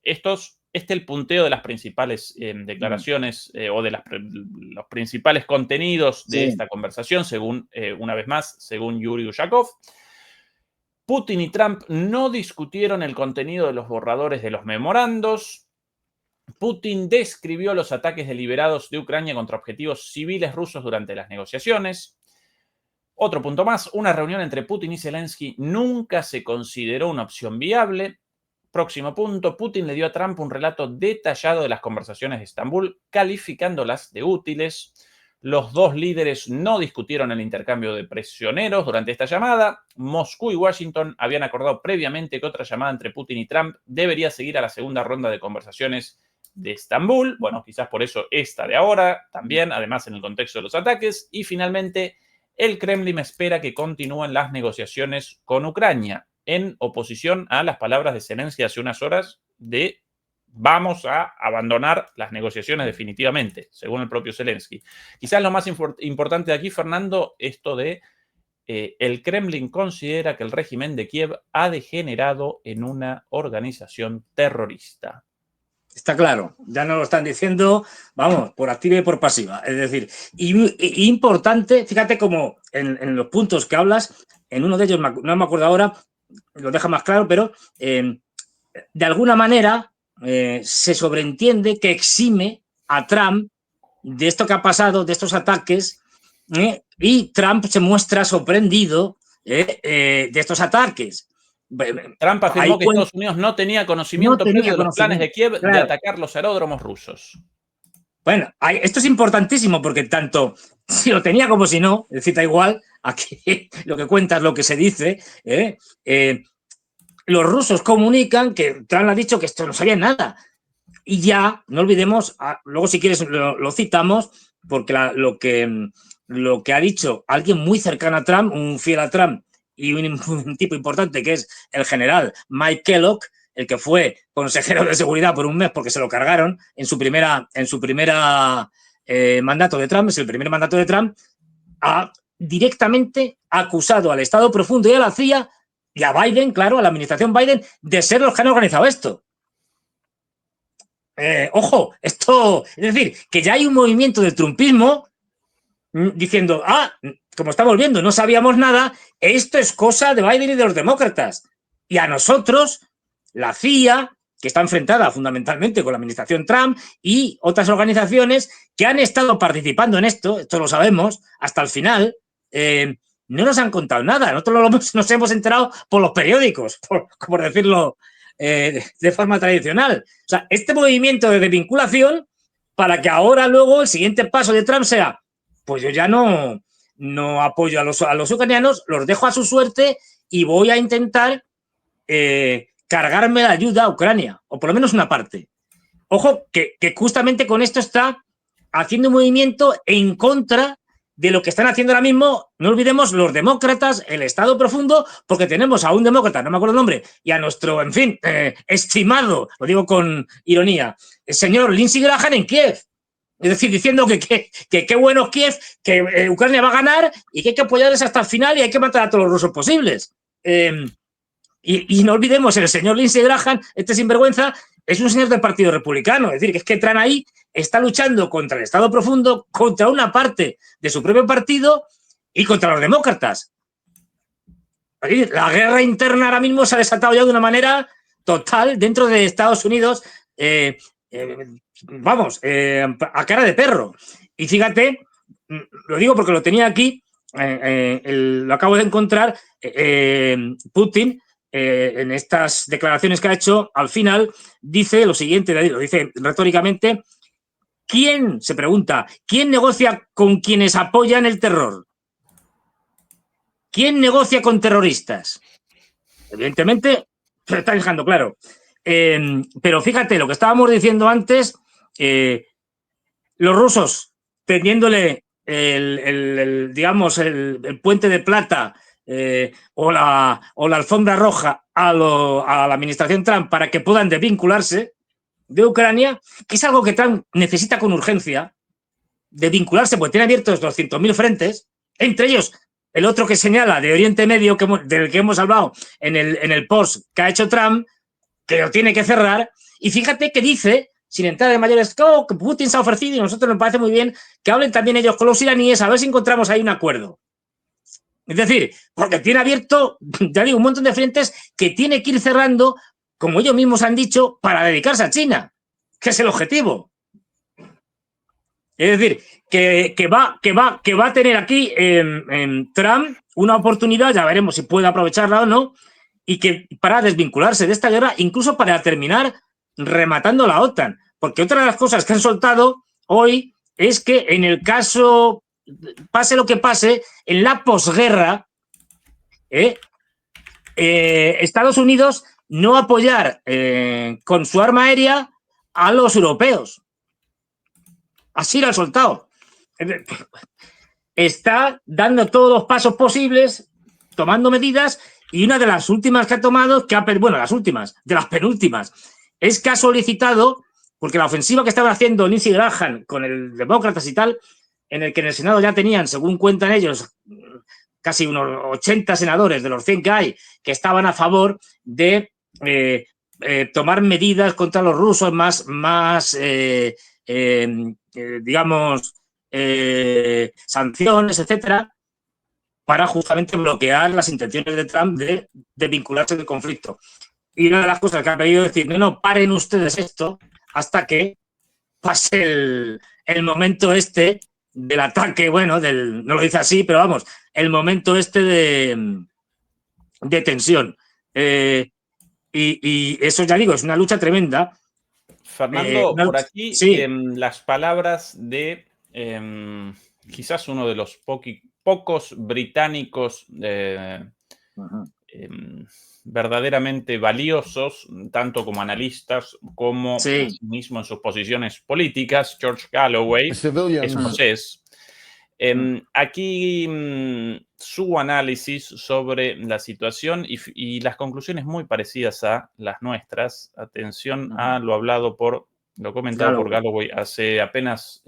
Este es el punteo de las principales declaraciones o de los principales contenidos de esta conversación, según, una vez más, según Yuri Ushakov. Putin y Trump no discutieron el contenido de los borradores de los memorandos. Putin describió los ataques deliberados de Ucrania contra objetivos civiles rusos durante las negociaciones. Otro punto más, una reunión entre Putin y Zelensky nunca se consideró una opción viable. Próximo punto, Putin le dio a Trump un relato detallado de las conversaciones de Estambul, calificándolas de útiles. Los dos líderes no discutieron el intercambio de prisioneros durante esta llamada. Moscú y Washington habían acordado previamente que otra llamada entre Putin y Trump debería seguir a la segunda ronda de conversaciones de Estambul. Bueno, quizás por eso esta de ahora también, además en el contexto de los ataques. Y finalmente, el Kremlin espera que continúen las negociaciones con Ucrania, en oposición a las palabras de Zelensky hace unas horas de vamos a abandonar las negociaciones definitivamente, según el propio Zelensky. Quizás lo más importante de aquí, Fernando, esto de el Kremlin considera que el régimen de Kiev ha degenerado en una organización terrorista. Está claro, ya nos lo están diciendo, vamos, por activa y por pasiva. Es decir, y importante, fíjate como en los puntos que hablas, en uno de ellos, no me acuerdo ahora, lo deja más claro, pero de alguna manera se sobreentiende que exime a Trump de esto que ha pasado, de estos ataques, y Trump se muestra sorprendido de estos ataques. Trump afirmó que Estados Unidos no tenía conocimiento previo de los planes de Kiev de atacar los aeródromos rusos. Bueno, esto es importantísimo porque tanto si lo tenía como si no, es decir, da igual, aquí lo que cuenta es lo que se dice, los rusos comunican que Trump ha dicho que esto no sabía nada. Y ya, no olvidemos, luego si quieres lo citamos, porque lo que ha dicho alguien muy cercano a Trump, un fiel a Trump, y un tipo importante que es el general Mike Kellogg, el que fue consejero de seguridad por un mes porque se lo cargaron en su primera mandato de Trump, es el primer mandato de Trump, ha directamente acusado al Estado profundo y a la CIA y a Biden, claro, a la administración Biden, de ser los que han organizado esto. Ojo, esto, es decir, que ya hay un movimiento del trumpismo diciendo, como estamos viendo, no sabíamos nada, esto es cosa de Biden y de los demócratas. Y a nosotros, la CIA, que está enfrentada fundamentalmente con la administración Trump y otras organizaciones que han estado participando en esto lo sabemos, hasta el final, no nos han contado nada. Nosotros nos hemos enterado por los periódicos, por decirlo de forma tradicional. O sea, este movimiento de desvinculación para que ahora luego el siguiente paso de Trump sea, pues yo ya no apoyo a los ucranianos, los dejo a su suerte y voy a intentar cargarme la ayuda a Ucrania, o por lo menos una parte. Ojo, que justamente con esto está haciendo un movimiento en contra de lo que están haciendo ahora mismo, no olvidemos, los demócratas, el Estado profundo, porque tenemos a un demócrata, no me acuerdo el nombre, y a nuestro, en fin, estimado, lo digo con ironía, el señor Lindsey Graham en Kiev. Es decir, diciendo que qué bueno Kiev, que Ucrania va a ganar y que hay que apoyarles hasta el final y hay que matar a todos los rusos posibles. Y no olvidemos, el señor Lindsey Graham, este sinvergüenza, es un señor del Partido Republicano. Es decir, que es que Trump ahí está luchando contra el Estado profundo, contra una parte de su propio partido y contra los demócratas. La guerra interna ahora mismo se ha desatado ya de una manera total dentro de Estados Unidos, a cara de perro. Y fíjate, lo digo porque lo tenía aquí, lo acabo de encontrar, Putin, en estas declaraciones que ha hecho, al final dice lo siguiente, lo dice retóricamente, se pregunta, ¿quién negocia con quienes apoyan el terror? ¿Quién negocia con terroristas? Evidentemente, se está dejando claro. Pero fíjate, lo que estábamos diciendo antes, los rusos tendiéndole el puente de plata o la alfombra roja a la administración Trump para que puedan desvincularse de Ucrania, que es algo que Trump necesita con urgencia, desvincularse, porque tiene abiertos 200.000 frentes, entre ellos el otro que señala de Oriente Medio, del que hemos hablado en el post que ha hecho Trump, que lo tiene que cerrar, y fíjate que dice, sin entrar en mayores, que Putin se ha ofrecido, y a nosotros nos parece muy bien que hablen también ellos con los iraníes, a ver si encontramos ahí un acuerdo. Es decir, porque tiene abierto, ya digo, un montón de frentes que tiene que ir cerrando, como ellos mismos han dicho, para dedicarse a China, que es el objetivo. Es decir, que va a tener aquí Trump una oportunidad, ya veremos si puede aprovecharla o no, y que para desvincularse de esta guerra, incluso para terminar rematando la OTAN. Porque otra de las cosas que han soltado hoy es que en el caso, pase lo que pase, en la posguerra, Estados Unidos no apoyar con su arma aérea a los europeos. Así lo han soltado. Está dando todos los pasos posibles, tomando medidas, y una de las últimas que ha tomado, de las penúltimas, es que ha solicitado, porque la ofensiva que estaban haciendo Lindsey Graham con el demócratas y tal, en el que en el Senado ya tenían, según cuentan ellos, casi unos 80 senadores de los 100 que hay, que estaban a favor de tomar medidas contra los rusos sanciones, etcétera, para justamente bloquear las intenciones de Trump de vincularse del conflicto. Y una de las cosas que ha pedido es decir, no, paren ustedes esto hasta que pase el momento este del ataque, no lo dice así, pero vamos, el momento este de tensión. Y eso, ya digo, es una lucha tremenda. Fernando, por aquí sí. Las palabras de quizás uno de los pocos británicos verdaderamente valiosos, tanto como analistas como mismo en sus posiciones políticas, George Galloway, escocés. Aquí su análisis sobre la situación y las conclusiones muy parecidas a las nuestras. Atención a lo hablado por Lo comentaba por Galloway hace apenas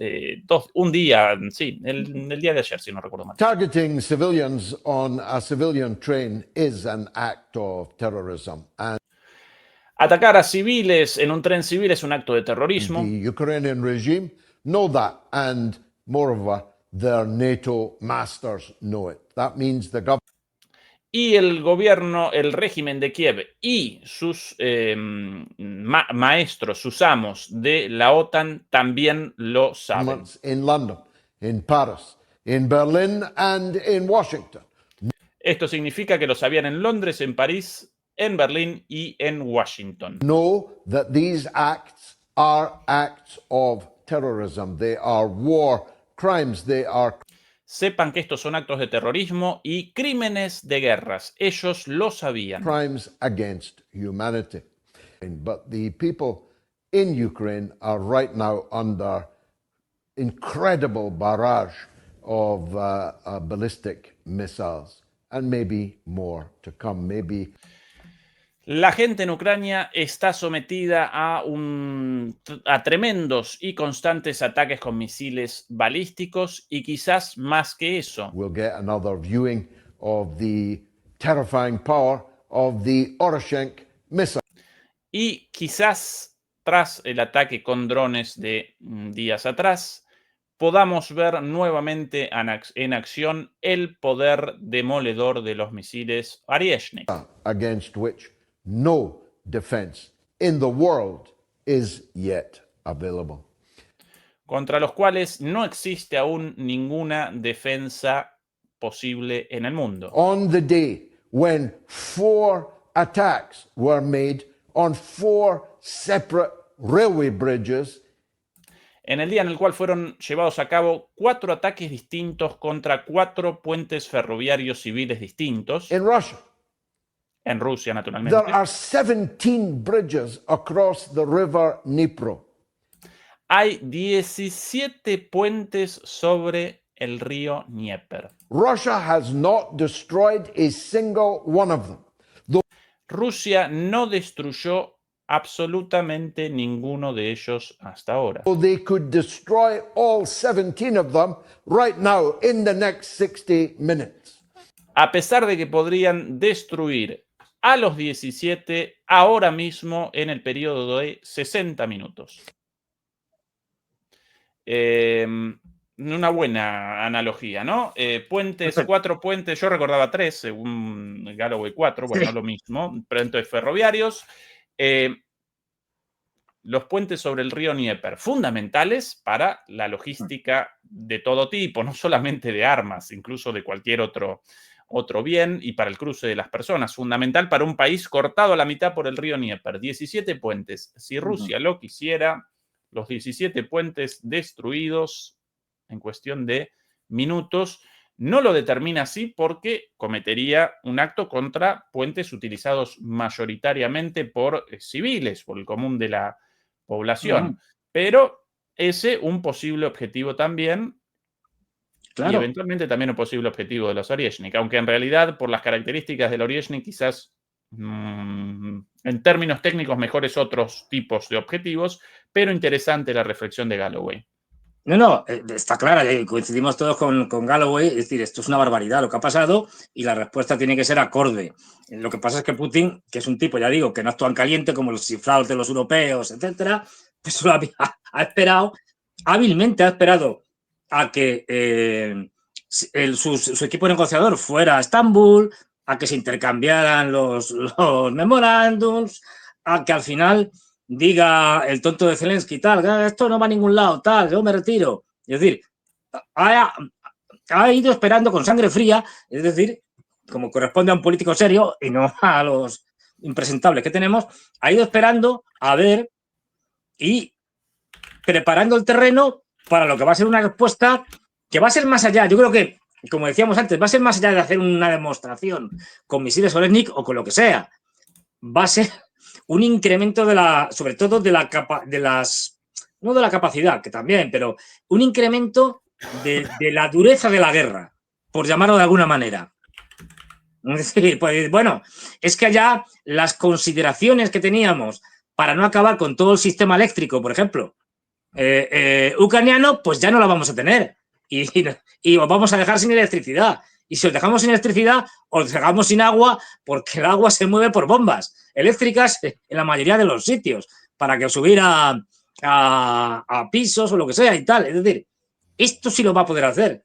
un día, sí, el día de ayer, si no recuerdo mal. Targeting civilians on a civilian train is an act of terrorism. And atacar a civiles en un tren civil es un acto de terrorismo. the Ukrainian regime know that, and moreover, their NATO masters know it. That means the government. Y el gobierno, el régimen de Kiev y sus maestros, sus amos de la OTAN también lo saben. In London, in Paris, in Berlin and in Washington. Esto significa que lo sabían en Londres, en París, en Berlín y en Washington. Know that these acts are acts of terrorism. They are war crimes. They are. Sepan que estos son actos de terrorismo y crímenes de guerras. Ellos lo sabían. Crimes against humanity. But the people in Ukraine are right now under incredible barrage of ballistic missiles, and maybe more to come. Maybe. La gente en Ucrania está sometida a tremendos y constantes ataques con misiles balísticos y quizás más que eso. We'll get another viewing of the terrifying power of the Oroshenk missile. Y quizás tras el ataque con drones de días atrás, podamos ver nuevamente en acción el poder demoledor de los misiles Oryezhnik. Against which no defense in the world is yet available. Contra los cuales no existe aún ninguna defensa posible en el mundo. On the day when 4 attacks were made on 4 separate railway bridges, en el día en el cual fueron llevados a cabo 4 ataques distintos contra 4 puentes ferroviarios civiles distintos. In Russia. En Rusia, naturalmente. There are 17 bridges across the river Dnipro. Hay 17 puentes sobre el río Dnieper. Russia has not destroyed a single one of them. Rusia no destruyó absolutamente ninguno de ellos hasta ahora. They could destroy all 17 of them right now in the next 60 minutes. A pesar de que podrían destruir a los 17 ahora mismo en el periodo de 60 minutos. Una buena analogía, ¿no? Puentes, 4 puentes, yo recordaba 3, según Galloway 4, bueno, lo mismo, puentes ferroviarios. Los puentes sobre el río Dnieper, fundamentales para la logística de todo tipo, no solamente de armas, incluso de cualquier otro bien, y para el cruce de las personas. Fundamental para un país cortado a la mitad por el río Dnieper. 17 puentes. Si Rusia lo quisiera, los 17 puentes destruidos en cuestión de minutos. No lo determina así porque cometería un acto contra puentes utilizados mayoritariamente por civiles, por el común de la población. Pero ese un posible objetivo también. Claro. Y eventualmente también un posible objetivo de los Oryezhnik, aunque en realidad por las características del Oryezhnik quizás en términos técnicos mejores otros tipos de objetivos, pero interesante la reflexión de Galloway. No, está clara, coincidimos todos con Galloway, es decir, esto es una barbaridad lo que ha pasado y la respuesta tiene que ser acorde. Lo que pasa es que Putin, que es un tipo, ya digo, que no actúa en caliente como los cifrados de los europeos, etcétera, pues hábilmente ha esperado a que su equipo negociador fuera a Estambul, a que se intercambiaran los memorándums, a que al final diga el tonto de Zelensky, tal, esto no va a ningún lado, tal, yo me retiro. Es decir, ha ido esperando con sangre fría, es decir, como corresponde a un político serio y no a los impresentables que tenemos, ha ido esperando a ver y preparando el terreno para lo que va a ser una respuesta que va a ser más allá. Yo creo que, como decíamos antes, va a ser más allá de hacer una demostración con misiles Oryezhnik o con lo que sea. Va a ser un incremento sobre todo no de la capacidad, que también, pero un incremento de la dureza de la guerra, por llamarlo de alguna manera. Es decir, pues bueno, es que allá las consideraciones que teníamos para no acabar con todo el sistema eléctrico, por ejemplo, ucraniano, pues ya no la vamos a tener y os vamos a dejar sin electricidad. Y si os dejamos sin electricidad, os dejamos sin agua, porque el agua se mueve por bombas eléctricas en la mayoría de los sitios, para que os subir a pisos o lo que sea y tal. Es decir, esto sí lo va a poder hacer,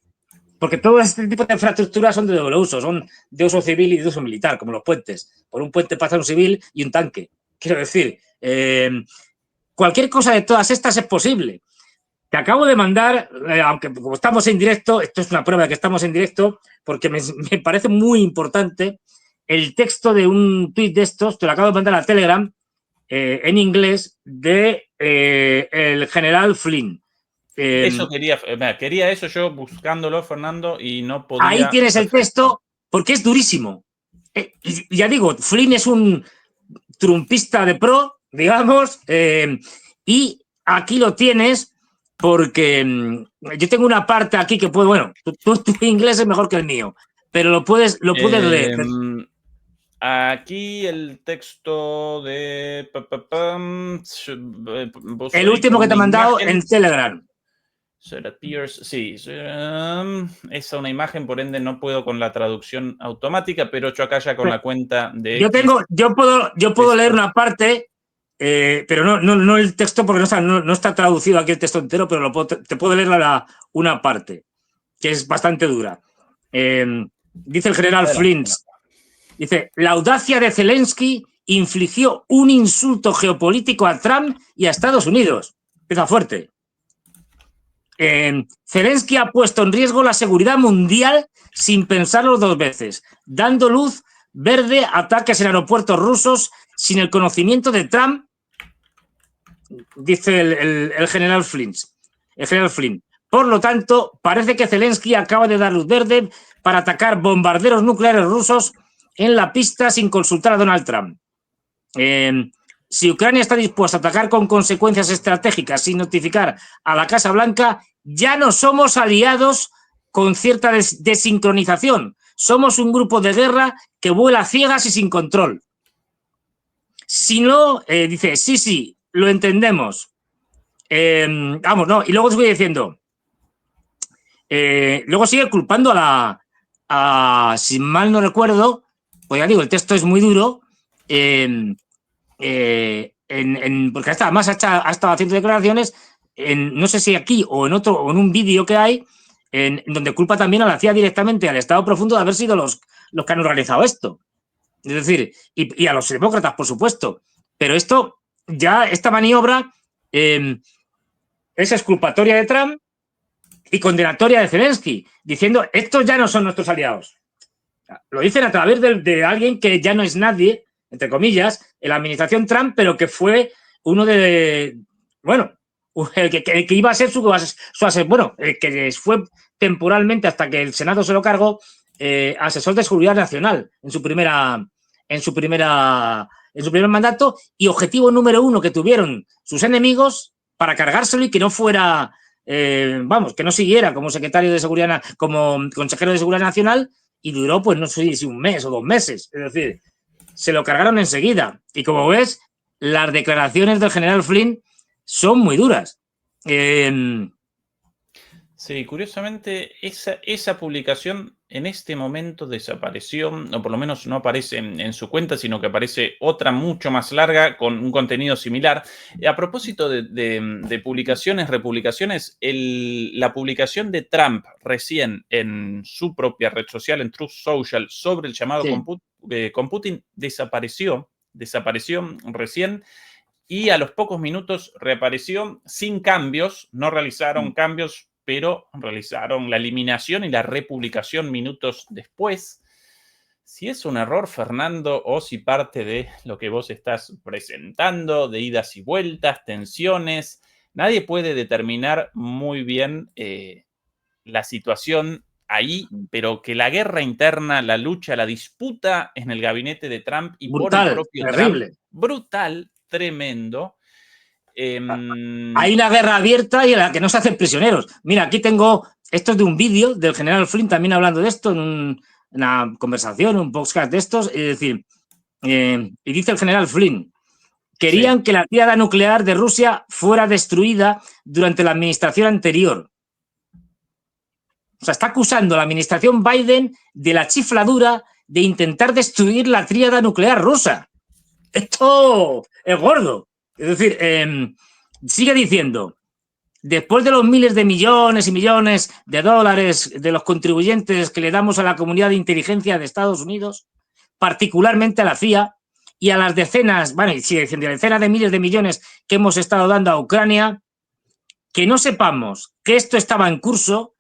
porque todo este tipo de infraestructuras son de doble uso, son de uso civil y de uso militar, como los puentes. Por un puente pasa un civil y un tanque. Quiero decir, cualquier cosa de todas estas es posible. Te acabo de mandar, aunque como estamos en directo, esto es una prueba de que estamos en directo, porque me parece muy importante el texto de un tuit de estos, te lo acabo de mandar a Telegram, en inglés, de el general Flynn. Eso quería eso yo buscándolo, Fernando, y no podía. Ahí tienes el texto, porque es durísimo. Ya digo, Flynn es un trumpista de pro, digamos, y aquí lo tienes porque yo tengo una parte aquí que puedo, bueno, tu inglés es mejor que el mío, pero lo puedes leer. Aquí el texto de... el último que te he mandado en Telegram. Sí, es una imagen, por ende no puedo con la traducción automática, pero yo acá ya con la cuenta de... Yo puedo leer una parte, pero no el texto, porque no está traducido aquí el texto entero, pero te puedo leer una parte, que es bastante dura. Dice el general Flynn, dice, la audacia de Zelensky infligió un insulto geopolítico a Trump y a Estados Unidos. Empieza fuerte. Zelensky ha puesto en riesgo la seguridad mundial sin pensarlo dos veces, dando luz verde a ataques en aeropuertos rusos sin el conocimiento de Trump, dice el general Flynn. Por lo tanto, parece que Zelensky acaba de dar luz verde para atacar bombarderos nucleares rusos en la pista sin consultar a Donald Trump. Si Ucrania está dispuesta a atacar con consecuencias estratégicas sin notificar a la Casa Blanca, ya no somos aliados con cierta desincronización. Somos un grupo de guerra que vuela a ciegas y sin control. Si no, dice, sí, lo entendemos. Vamos, no, y luego os voy diciendo, luego sigue culpando si mal no recuerdo, pues ya digo, el texto es muy duro, porque además ha estado haciendo declaraciones, no sé si aquí o en otro, o en un vídeo que hay, en donde culpa también a la CIA directamente, al Estado Profundo, de haber sido los que han organizado esto. Es decir, y a los demócratas, por supuesto. Pero esta maniobra es exculpatoria de Trump y condenatoria de Zelensky, diciendo, estos ya no son nuestros aliados. Lo dicen a través de alguien que ya no es nadie, entre comillas, en la administración Trump, pero que fue uno el que iba a ser su bueno, el que fue temporalmente, hasta que el Senado se lo cargó, asesor de seguridad nacional en su primer mandato, y objetivo número uno que tuvieron sus enemigos para cargárselo y que no fuera, que no siguiera como secretario de seguridad, como consejero de seguridad nacional, y duró, pues no sé si un mes o 2 meses. Es decir, se lo cargaron enseguida. Y como ves, las declaraciones del general Flynn son muy duras. Sí, curiosamente, esa publicación en este momento desapareció, o por lo menos no aparece en su cuenta, sino que aparece otra mucho más larga con un contenido similar. A propósito de publicaciones, republicaciones, la publicación de Trump recién en su propia red social, en Truth Social, sobre el llamado con Putin, desapareció recién. Y a los pocos minutos reapareció sin cambios, no realizaron cambios, pero realizaron la eliminación y la republicación minutos después. Si es un error, Fernando, o si parte de lo que vos estás presentando, de idas y vueltas, tensiones, nadie puede determinar muy bien la situación ahí, pero que la guerra interna, la lucha, la disputa en el gabinete de Trump y brutal, por el propio terrible. Trump, brutal, tremendo. Hay una guerra abierta y en la que no se hacen prisioneros. Mira, aquí tengo, esto es de un vídeo del general Flynn también hablando de esto en una conversación, un podcast de estos, es decir, y dice el general Flynn, Querían que la tríada nuclear de Rusia fuera destruida durante la administración anterior. O sea, está acusando a la administración Biden de la chifladura de intentar destruir la tríada nuclear rusa. Esto es gordo. Es decir, sigue diciendo, después de los miles de millones y millones de dólares de los contribuyentes que le damos a la comunidad de inteligencia de Estados Unidos, particularmente a la CIA, y a las decenas, bueno, y sigue diciendo, decenas de miles de millones que hemos estado dando a Ucrania, que no sepamos que esto estaba en curso,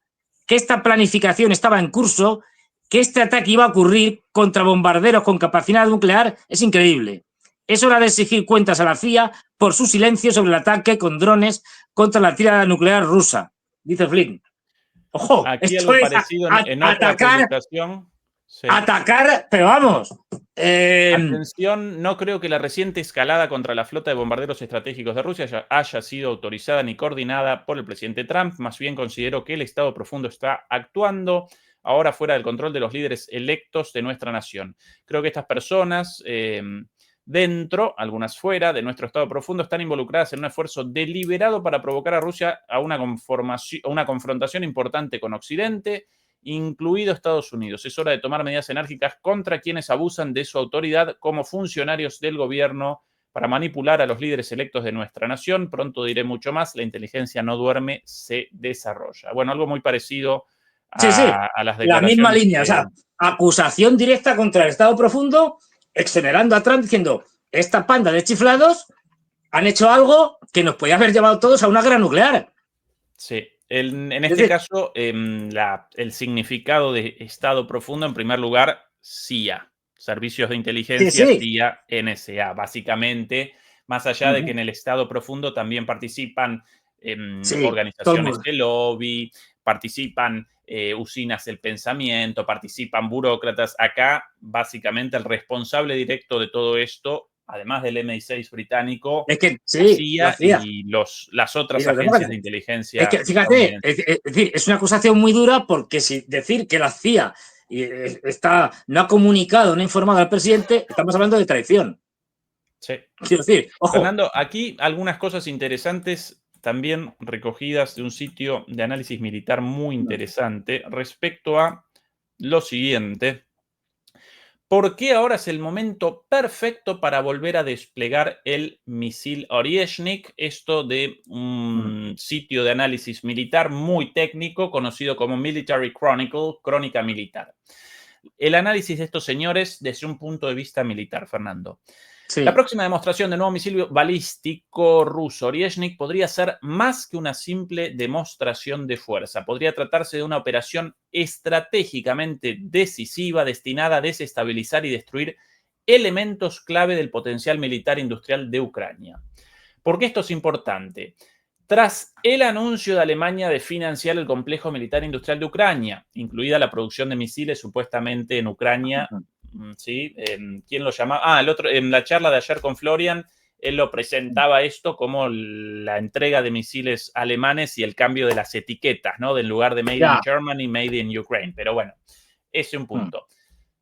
que esta planificación estaba en curso, que este ataque iba a ocurrir contra bombarderos con capacidad nuclear, es increíble. Es hora de exigir cuentas a la CIA por su silencio sobre el ataque con drones contra la tríada nuclear rusa, dice Flynn. Ojo, aquí esto algo es parecido en otra publicación. Sí. Atacar, pero vamos. Atención, no creo que la reciente escalada contra la flota de bombarderos estratégicos de Rusia haya sido autorizada ni coordinada por el presidente Trump. Más bien considero que el Estado profundo está actuando ahora fuera del control de los líderes electos de nuestra nación. Creo que estas personas, dentro, algunas fuera de nuestro Estado profundo, están involucradas en un esfuerzo deliberado para provocar a Rusia a una confrontación importante con Occidente, incluido Estados Unidos. Es hora de tomar medidas enérgicas contra quienes abusan de su autoridad como funcionarios del gobierno para manipular a los líderes electos de nuestra nación. Pronto diré mucho más. La inteligencia no duerme, se desarrolla. Bueno, algo muy parecido a las declaraciones. La misma línea, o sea, acusación directa contra el Estado profundo, exonerando a Trump diciendo, esta panda de chiflados han hecho algo que nos podía haber llevado todos a una guerra nuclear. Sí. En este caso, el significado de Estado profundo, en primer lugar, CIA, Servicios de Inteligencia, CIA, NSA, básicamente, más allá de que en el Estado profundo también participan organizaciones de lobby, participan usinas del pensamiento, participan burócratas. Acá, básicamente, el responsable directo de todo esto, además del MI6 británico, es que, la CIA y las otras agencias de inteligencia. Es que, fíjate, es decir, es una acusación muy dura porque si decir que la CIA no ha comunicado, no ha informado al presidente, estamos hablando de traición. Sí. Quiero decir, ojo. Fernando, aquí algunas cosas interesantes también recogidas de un sitio de análisis militar muy interesante respecto a lo siguiente. ¿Por qué ahora es el momento perfecto para volver a desplegar el misil Oryezhnik? Esto de un sitio de análisis militar muy técnico conocido como Military Chronicle, Crónica Militar. El análisis de estos señores desde un punto de vista militar, Fernando. Sí. La próxima demostración del nuevo misil balístico ruso Oryezhnik podría ser más que una simple demostración de fuerza. Podría tratarse de una operación estratégicamente decisiva destinada a desestabilizar y destruir elementos clave del potencial militar industrial de Ucrania. ¿Por qué esto es importante? Tras el anuncio de Alemania de financiar el complejo militar industrial de Ucrania, incluida la producción de misiles supuestamente en Ucrania, ¿sí? ¿Quién lo llamaba? El otro, en la charla de ayer con Florian, él lo presentaba esto como la entrega de misiles alemanes y el cambio de las etiquetas, ¿no? Del lugar de Made in Germany, Made in Ukraine. Pero bueno, ese es un punto.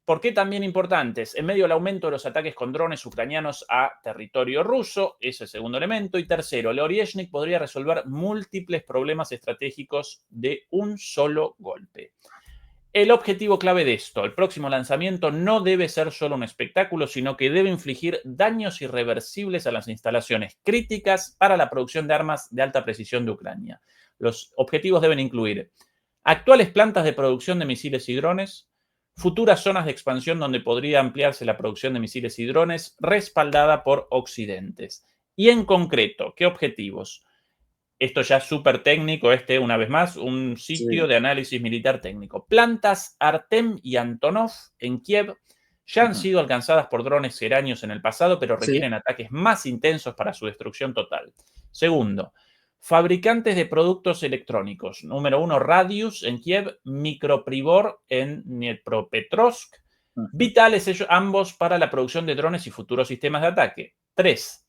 ¿Por qué también importantes? En medio del aumento de los ataques con drones ucranianos a territorio ruso, ese es el segundo elemento. Y tercero, el Oryezhnik podría resolver múltiples problemas estratégicos de un solo golpe. El objetivo clave de esto, el próximo lanzamiento, no debe ser solo un espectáculo, sino que debe infligir daños irreversibles a las instalaciones críticas para la producción de armas de alta precisión de Ucrania. Los objetivos deben incluir actuales plantas de producción de misiles y drones, futuras zonas de expansión donde podría ampliarse la producción de misiles y drones, respaldada por Occidentes. Y en concreto, ¿qué objetivos? Esto ya es súper técnico, una vez más, un sitio de análisis militar técnico. Plantas Artem y Antonov en Kiev ya han sido alcanzadas por drones iranios en el pasado, pero requieren ataques más intensos para su destrucción total. Segundo, fabricantes de productos electrónicos. Número 1, Radius en Kiev, Micropribor en Dnipropetrovsk. Vitales ellos ambos para la producción de drones y futuros sistemas de ataque. 3.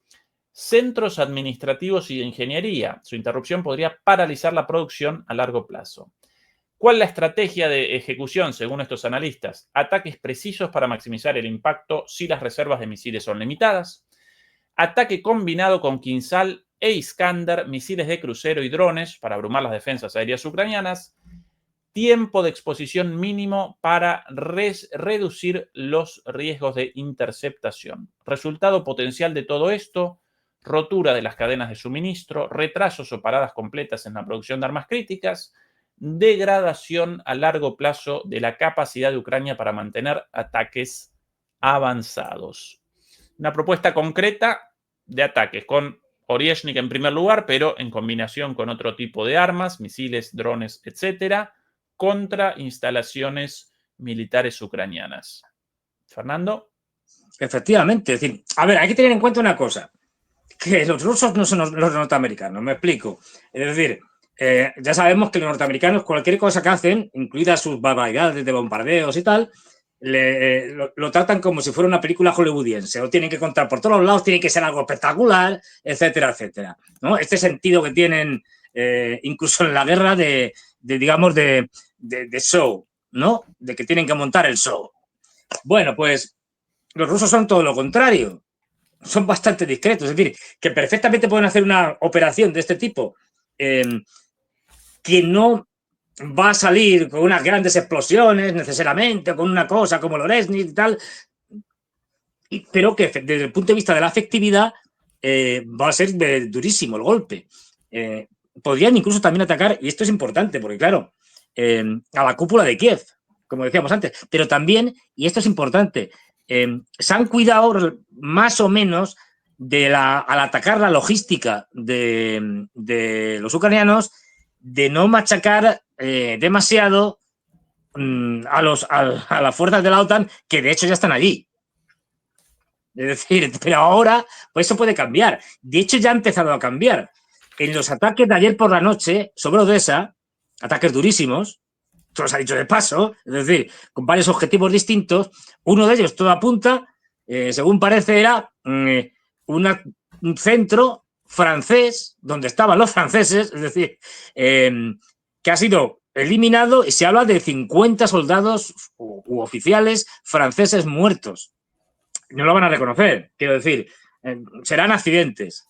Centros administrativos y de ingeniería. Su interrupción podría paralizar la producción a largo plazo. ¿Cuál es la estrategia de ejecución según estos analistas? Ataques precisos para maximizar el impacto si las reservas de misiles son limitadas. Ataque combinado con Kinsal e Iskander, misiles de crucero y drones para abrumar las defensas aéreas ucranianas. Tiempo de exposición mínimo para reducir los riesgos de interceptación. Resultado potencial de todo esto: rotura de las cadenas de suministro, retrasos o paradas completas en la producción de armas críticas, degradación a largo plazo de la capacidad de Ucrania para mantener ataques avanzados. Una propuesta concreta de ataques con Oryezhnik en primer lugar, pero en combinación con otro tipo de armas, misiles, drones, etcétera, contra instalaciones militares ucranianas. Fernando. Efectivamente, es decir, a ver, hay que tener en cuenta una cosa, que los rusos no son los norteamericanos, me explico. Es decir, ya sabemos que los norteamericanos, cualquier cosa que hacen, incluidas sus barbaridades de bombardeos y tal, lo tratan como si fuera una película hollywoodiense. Lo tienen que contar por todos los lados, tiene que ser algo espectacular, etcétera, etcétera, ¿no? Este sentido que tienen incluso en la guerra digamos, de show, ¿no? De que tienen que montar el show. Bueno, pues los rusos son todo lo contrario. Son bastante discretos. Es decir, que perfectamente pueden hacer una operación de este tipo que no va a salir con unas grandes explosiones necesariamente, o con una cosa como Oryezhnik y tal, pero que desde el punto de vista de la efectividad va a ser durísimo el golpe. Podrían incluso también atacar, y esto es importante, porque claro, a la cúpula de Kiev, como decíamos antes, pero también, y esto es importante, se han cuidado más o menos al atacar la logística de los ucranianos, de no machacar demasiado a las fuerzas de la OTAN, que de hecho ya están allí. Es decir, pero ahora pues eso puede cambiar. De hecho, ya ha empezado a cambiar. En los ataques de ayer por la noche sobre Odessa, ataques durísimos, se los ha dicho de paso, es decir, con varios objetivos distintos, uno de ellos, todo apunta, según parece, era un centro francés, donde estaban los franceses, es decir, que ha sido eliminado y se habla de 50 soldados u oficiales franceses muertos. No lo van a reconocer, quiero decir, serán accidentes.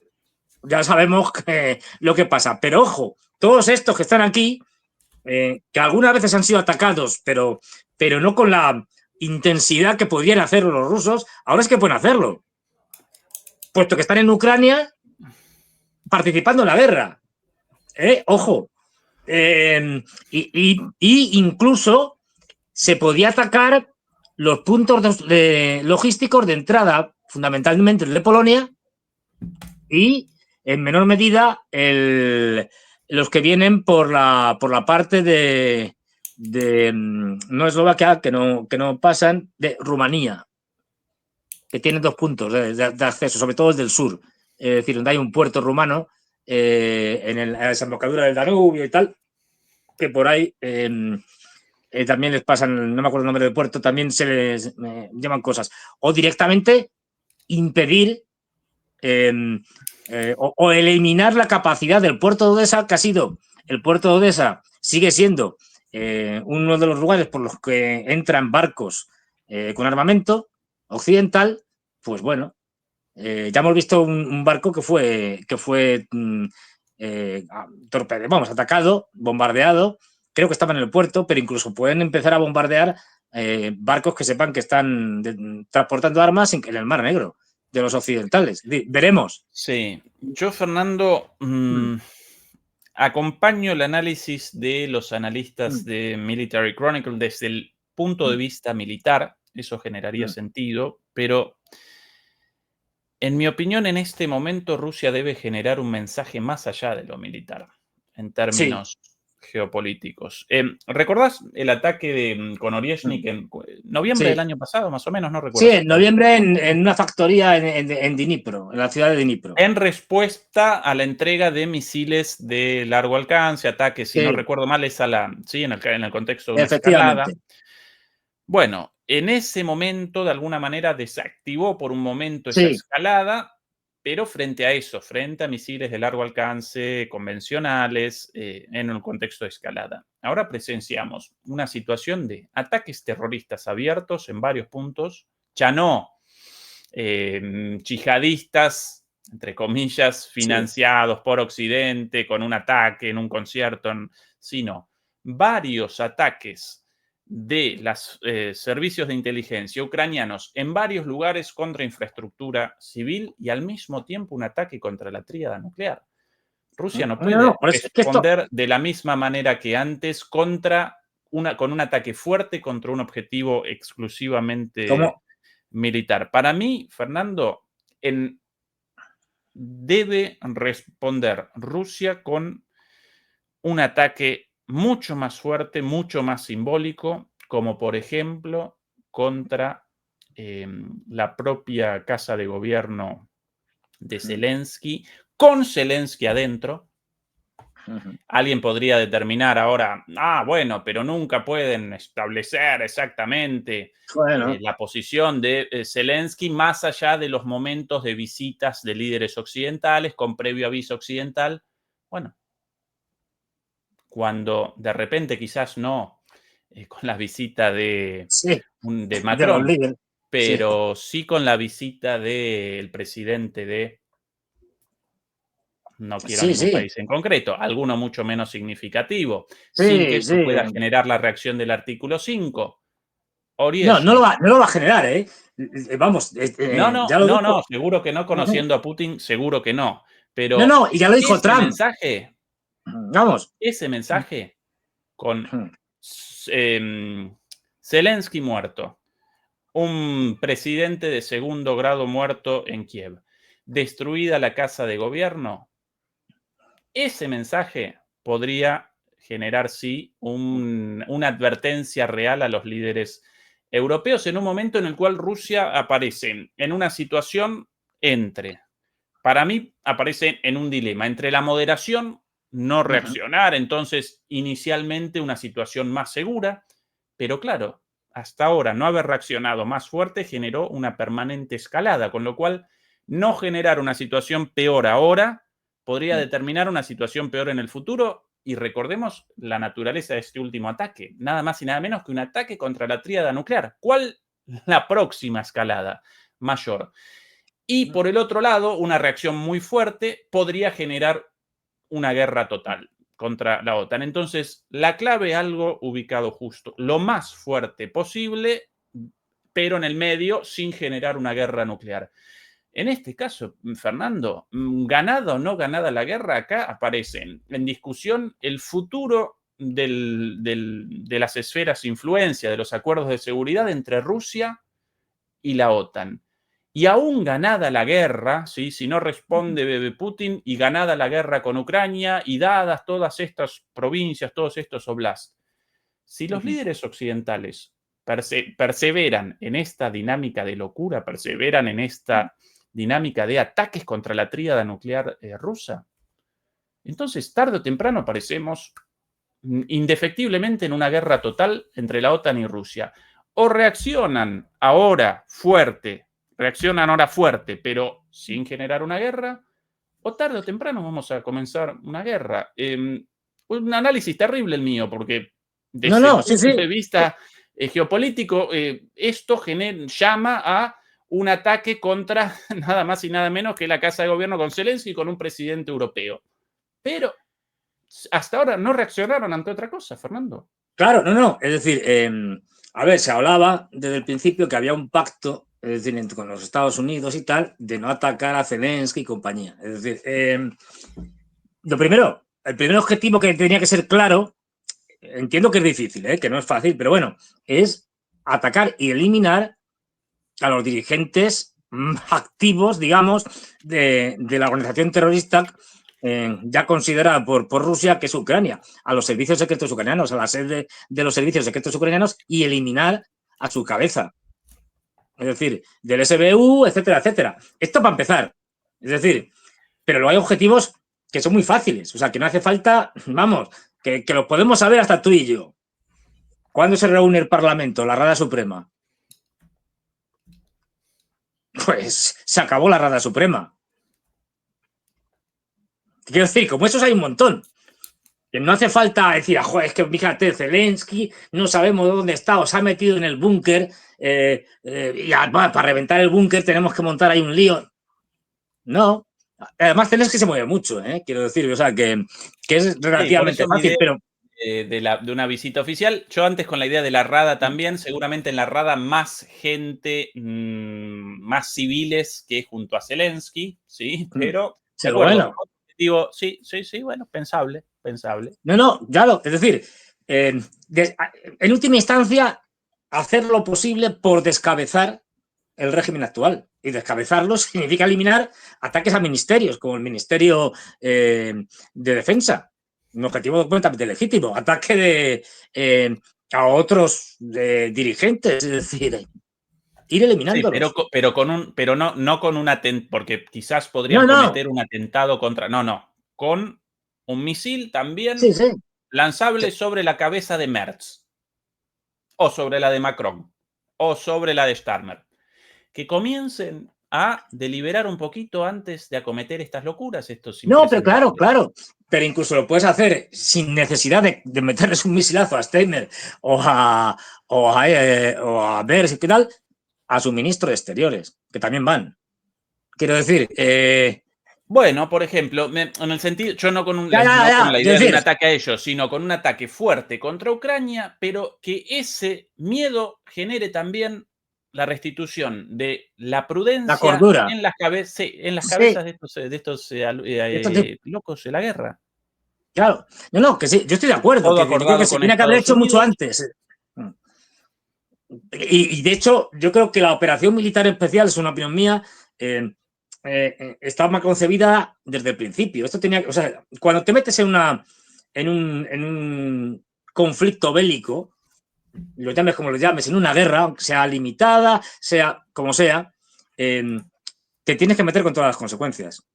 Ya sabemos lo que pasa, pero ojo, todos estos que están aquí, que algunas veces han sido atacados, pero no con la intensidad que podrían hacerlo los rusos, ahora es que pueden hacerlo, puesto que están en Ucrania participando en la guerra. Ojo. Y incluso se podía atacar los puntos logísticos de entrada, fundamentalmente el de Polonia, y en menor medida los que vienen por la parte de no Eslovaquia, que no pasan, de Rumanía, que tienen 2 puntos de acceso, sobre todo el del sur, es decir, donde hay un puerto rumano en la desembocadura del Danubio y tal, que por ahí también les pasan, no me acuerdo el nombre del puerto, también se les llaman cosas. O directamente impedir o eliminar la capacidad del puerto de Odessa, que ha sido, el puerto de Odessa sigue siendo uno de los lugares por los que entran barcos con armamento occidental. Pues bueno, ya hemos visto un barco que fue atacado, bombardeado. Creo que estaba en el puerto, pero incluso pueden empezar a bombardear barcos que sepan que están transportando armas en el Mar Negro de los occidentales. Veremos. Sí, yo, Fernando, acompaño el análisis de los analistas de Military Chronicle desde el punto de vista militar. Eso generaría sentido, pero en mi opinión, en este momento Rusia debe generar un mensaje más allá de lo militar, en términos geopolíticos. ¿Recordás el ataque con Oryezhnik en noviembre del año pasado, más o menos? No recuerdo. Sí, en noviembre en una factoría en Dnipro, en la ciudad de Dnipro. En respuesta a la entrega de misiles de largo alcance, ataques, si no recuerdo mal, es en el contexto de una escalada. Bueno, en ese momento, de alguna manera, desactivó por un momento esa escalada, pero frente a eso, frente a misiles de largo alcance convencionales, en un contexto de escalada. Ahora presenciamos una situación de ataques terroristas abiertos en varios puntos, ya no yihadistas entre comillas, financiados por Occidente, con un ataque en un concierto, sino varios ataques de los servicios de inteligencia ucranianos en varios lugares contra infraestructura civil y al mismo tiempo un ataque contra la tríada nuclear. Rusia no puede responder de la misma manera que antes con un ataque fuerte contra un objetivo exclusivamente militar. Para mí, Fernando, debe responder Rusia con un ataque mucho más fuerte, mucho más simbólico, como por ejemplo contra la propia casa de gobierno de Zelensky, con Zelensky adentro. Alguien podría determinar ahora, bueno, pero nunca pueden establecer exactamente la posición de Zelensky más allá de los momentos de visitas de líderes occidentales con previo aviso occidental. Bueno, cuando de repente quizás no con la visita de Macron, pero sí con la visita del presidente de... No quiero ningún país en concreto, alguno mucho menos significativo, sin que eso pueda generar la reacción del artículo 5. No lo va a generar, ¿eh? Vamos, no, seguro que no, conociendo a Putin, seguro que no. Pero no, y ya lo dijo Trump. Mensaje, vamos. Ese mensaje con Zelensky muerto, un presidente de segundo grado muerto en Kiev, destruida la casa de gobierno, ese mensaje podría generar, sí, una advertencia real a los líderes europeos en un momento en el cual Rusia aparece en una situación para mí aparece en un dilema, entre la moderación, no reaccionar, entonces inicialmente una situación más segura, pero claro, hasta ahora no haber reaccionado más fuerte generó una permanente escalada, con lo cual no generar una situación peor ahora podría determinar una situación peor en el futuro. Y recordemos la naturaleza de este último ataque. Nada más y nada menos que un ataque contra la tríada nuclear. ¿Cuál la próxima escalada mayor? Y por el otro lado, una reacción muy fuerte podría generar una guerra total contra la OTAN. Entonces, la clave es algo ubicado justo, lo más fuerte posible, pero en el medio sin generar una guerra nuclear. En este caso, Fernando, ganada o no ganada la guerra, acá aparecen en discusión el futuro de las esferas de influencia, de los acuerdos de seguridad entre Rusia y la OTAN. Y aún ganada la guerra, ¿sí? Si no responde Putin y ganada la guerra con Ucrania y dadas todas estas provincias, todos estos oblasts, si los líderes occidentales perseveran en esta dinámica de locura, perseveran en esta dinámica de ataques contra la tríada nuclear rusa, entonces tarde o temprano aparecemos indefectiblemente en una guerra total entre la OTAN y Rusia. O reaccionan ahora fuerte, pero sin generar una guerra, o tarde o temprano vamos a comenzar una guerra. Un análisis terrible el mío, porque desde el punto de vista geopolítico, esto llama a un ataque contra nada más y nada menos que la Casa de Gobierno con Zelensky y con un presidente europeo. Pero hasta ahora no reaccionaron ante otra cosa, Fernando. Claro, no. Es decir, a ver, se hablaba desde el principio que había un pacto, es decir, con los Estados Unidos y tal, de no atacar a Zelensky y compañía. Es decir, el primer objetivo que tenía que ser claro, entiendo que es difícil, que no es fácil, pero bueno, es atacar y eliminar a los dirigentes activos, digamos, de la organización terrorista ya considerada por Rusia, que es Ucrania, a los servicios secretos ucranianos, a la sede de los servicios secretos ucranianos y eliminar a su cabeza. Es decir, del SBU, etcétera, etcétera. Esto para empezar. Es decir, pero luego hay objetivos que son muy fáciles. O sea, que no hace falta, vamos, que los podemos saber hasta tú y yo. ¿Cuándo se reúne el Parlamento, la Rada Suprema? Pues se acabó la Rada Suprema. Quiero decir, como esos hay un montón. Que no hace falta decir, es que fíjate, Zelensky, no sabemos dónde está, o se ha metido en el búnker, y para reventar el búnker tenemos que montar ahí un lío. No, Además, Zelensky se mueve mucho, quiero decir, o sea, que es relativamente fácil, pero... De una visita oficial. Yo antes con la idea de la Rada también, seguramente en la Rada más gente, más civiles que junto a Zelensky, ¿sí? Pero, de acuerdo, bueno. objetivo, sí, bueno, pensable. No, claro, es decir, en última instancia, hacer lo posible por descabezar el régimen actual. Y descabezarlo significa eliminar ataques a ministerios, como el Ministerio de Defensa. Un objetivo completamente legítimo. Ataque a otros dirigentes, es decir, ir eliminándolos. Sí, pero no con un atentado, porque quizás podrían cometer un atentado contra... No, con un misil también lanzable sobre la cabeza de Merz, o sobre la de Macron, o sobre la de Starmer. Que comiencen a deliberar un poquito antes de acometer estas locuras, estos impresentables. No, pero claro. Pero incluso lo puedes hacer sin necesidad de meterles un misilazo a Steinmeier o a Merz y tal, a su ministro de Exteriores, que también van. Quiero decir... Bueno, por ejemplo, en el sentido, yo no con la idea de un ataque a ellos, sino con un ataque fuerte contra Ucrania, pero que ese miedo genere también la restitución de la prudencia, la cordura en las cabezas de estos locos de la guerra. Claro, no, que sí, yo estoy de acuerdo, que creo que se tiene que haber hecho mucho antes. Y de hecho, yo creo que la operación militar especial, es una opinión mía, estaba mal concebida desde el principio. Esto tenía, o sea, cuando te metes en un conflicto bélico, lo llames como lo llames, en una guerra, aunque sea limitada, sea como sea, te tienes que meter con todas las consecuencias.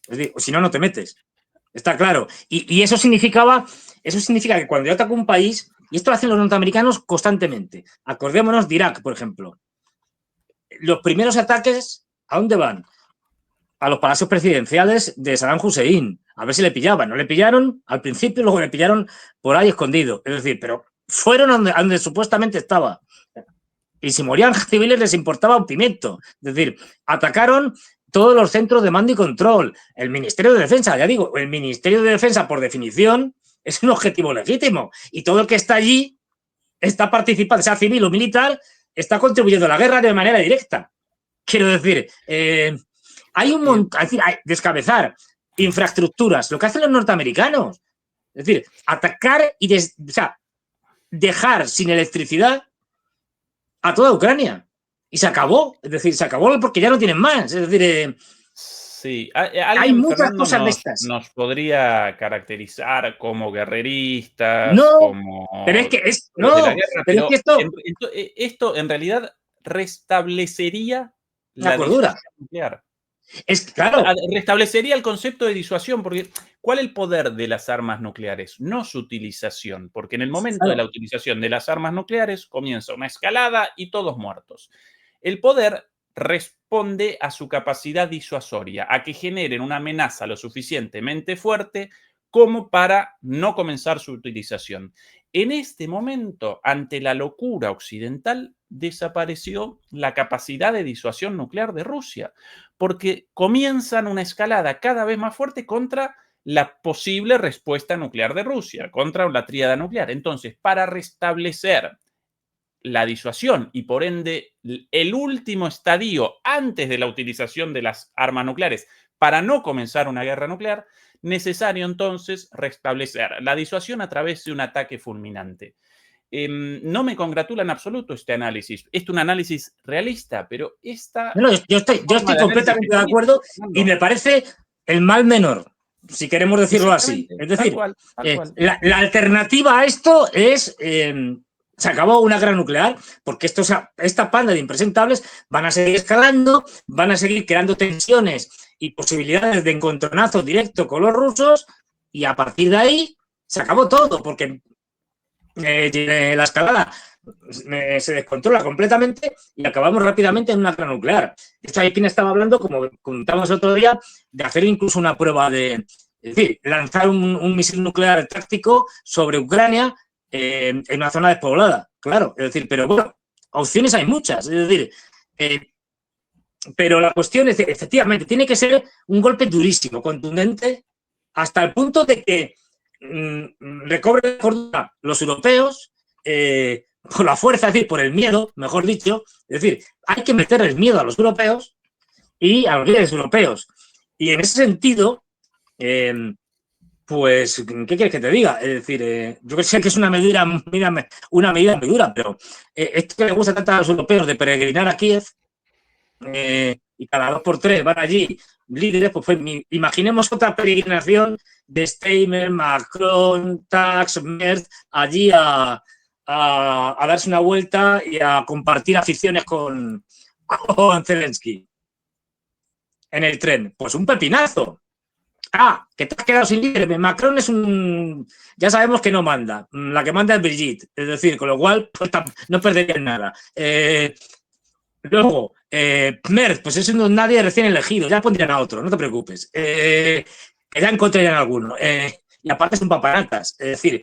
Es decir, si no, no te metes. Está claro. Y eso significa que cuando yo ataco un país, y esto lo hacen los norteamericanos constantemente, acordémonos de Irak, por ejemplo. Los primeros ataques, ¿a dónde van? A los palacios presidenciales de Saddam Hussein, a ver si le pillaban. No le pillaron al principio, luego le pillaron por ahí escondido. Es decir, pero fueron a donde supuestamente estaba. Y si morían civiles les importaba un pimiento. Es decir, atacaron todos los centros de mando y control. El Ministerio de Defensa, ya digo, el Ministerio de Defensa, por definición, es un objetivo legítimo. Y todo el que está allí está participando, sea civil o militar, está contribuyendo a la guerra de manera directa. Quiero decir, hay un montón, es decir, descabezar infraestructuras, lo que hacen los norteamericanos. Es decir, atacar y dejar sin electricidad a toda Ucrania. Y se acabó. Es decir, se acabó porque ya no tienen más. Es decir, sí, hay muchas cosas de estas. Nos podría caracterizar como guerreristas, no, como... Pero es que esto en realidad restablecería la cordura nuclear. Es claro. Restablecería el concepto de disuasión, porque ¿cuál es el poder de las armas nucleares? No su utilización, porque en el momento de la utilización de las armas nucleares comienza una escalada y todos muertos. El poder responde a su capacidad disuasoria, a que generen una amenaza lo suficientemente fuerte como para no comenzar su utilización. En este momento, ante la locura occidental, desapareció la capacidad de disuasión nuclear de Rusia, porque comienzan una escalada cada vez más fuerte contra la posible respuesta nuclear de Rusia, contra la tríada nuclear. Entonces, para restablecer la disuasión y, por ende, el último estadio antes de la utilización de las armas nucleares para no comenzar una guerra nuclear, necesario entonces restablecer la disuasión a través de un ataque fulminante. No me congratula en absoluto este análisis. Es un análisis realista, pero esta... yo estoy completamente de acuerdo y me parece el mal menor, si queremos decirlo así. Es decir, tal cual. La alternativa a esto es... se acabó una guerra nuclear, porque esta panda de impresentables van a seguir escalando, van a seguir creando tensiones y posibilidades de encontronazo directo con los rusos, y a partir de ahí se acabó todo, porque la escalada se descontrola completamente y acabamos rápidamente en una guerra nuclear. De hecho, hay quien estaba hablando, como contamos otro día, de hacer incluso una prueba es decir, lanzar un misil nuclear táctico sobre Ucrania en una zona despoblada, claro. Es decir, pero bueno, opciones hay muchas. Es decir, Pero la cuestión es que, efectivamente, tiene que ser un golpe durísimo, contundente, hasta el punto de que recobren cordura los europeos por la fuerza, es decir, por el miedo, mejor dicho. Es decir, hay que meter el miedo a los europeos y a los líderes europeos. Y en ese sentido, pues, ¿qué quieres que te diga? Es decir, yo sé que es una medida muy dura, pero esto que le gusta tanto a los europeos de peregrinar a Kiev, y cada 2 por 3 van allí líderes, pues imaginemos otra peregrinación de Steinmeier, Macron, Tax, Merz, allí a darse una vuelta y a compartir aficiones con Zelensky en el tren. Pues un pepinazo. Que te has quedado sin líder. Macron es ya sabemos que no manda. La que manda es Brigitte. Es decir, con lo cual pues, no perderían nada. Luego, Merz, pues es un nadie recién elegido. Ya pondrían a otro, no te preocupes. Que ya encontrarían alguno. Y aparte es un papanatas. Es decir,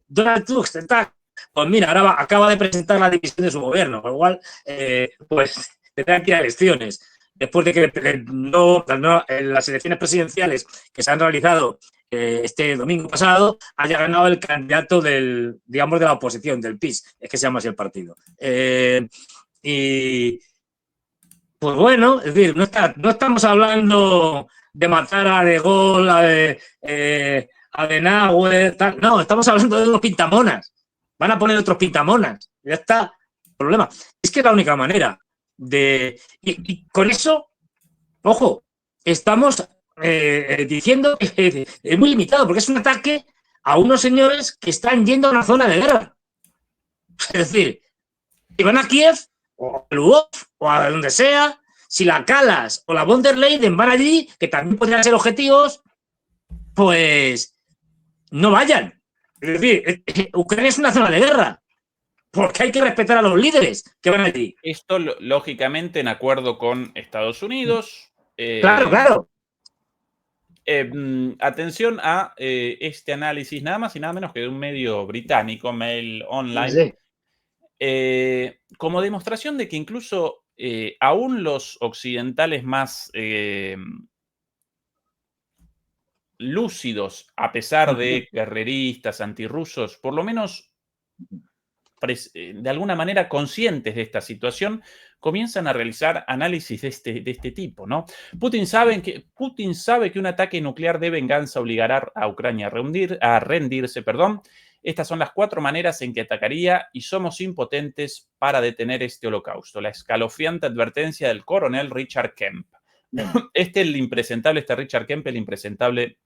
Donald Tusk está... Pues mira, ahora acaba de presentar la división de su gobierno. Con lo cual, pues tendrán que ir a elecciones. Después de que en las elecciones presidenciales que se han realizado este domingo pasado, haya ganado el candidato de la oposición, del PiS, es que se llama así el partido. Y pues bueno, es decir, no estamos hablando de matar a De Gaulle, a Adenauer, tal. No, estamos hablando de unos pintamonas. Van a poner otros pintamonas. Ya está el problema. Es que es la única manera y con eso, ojo, estamos diciendo que es muy limitado, porque es un ataque a unos señores que están yendo a una zona de guerra. Es decir, si van a Kiev, o a Lvov, o a donde sea, si la Kallas o la von der Leyen van allí, que también podrían ser objetivos, pues no vayan. Es decir, Ucrania es una zona de guerra. Porque hay que respetar a los líderes que van allí. Esto, lógicamente, en acuerdo con Estados Unidos. Claro. Atención a este análisis, nada más y nada menos que de un medio británico, Mail Online, sí. Como demostración de que incluso aún los occidentales más lúcidos, a pesar de guerreristas, antirrusos, por lo menos de alguna manera conscientes de esta situación, comienzan a realizar análisis de este tipo, ¿no? Putin sabe que un ataque nuclear de venganza obligará a Ucrania a rendirse. Estas son las 4 maneras en que atacaría y somos impotentes para detener este holocausto. La escalofriante advertencia del coronel Richard Kemp. Este Richard Kemp, el impresentable,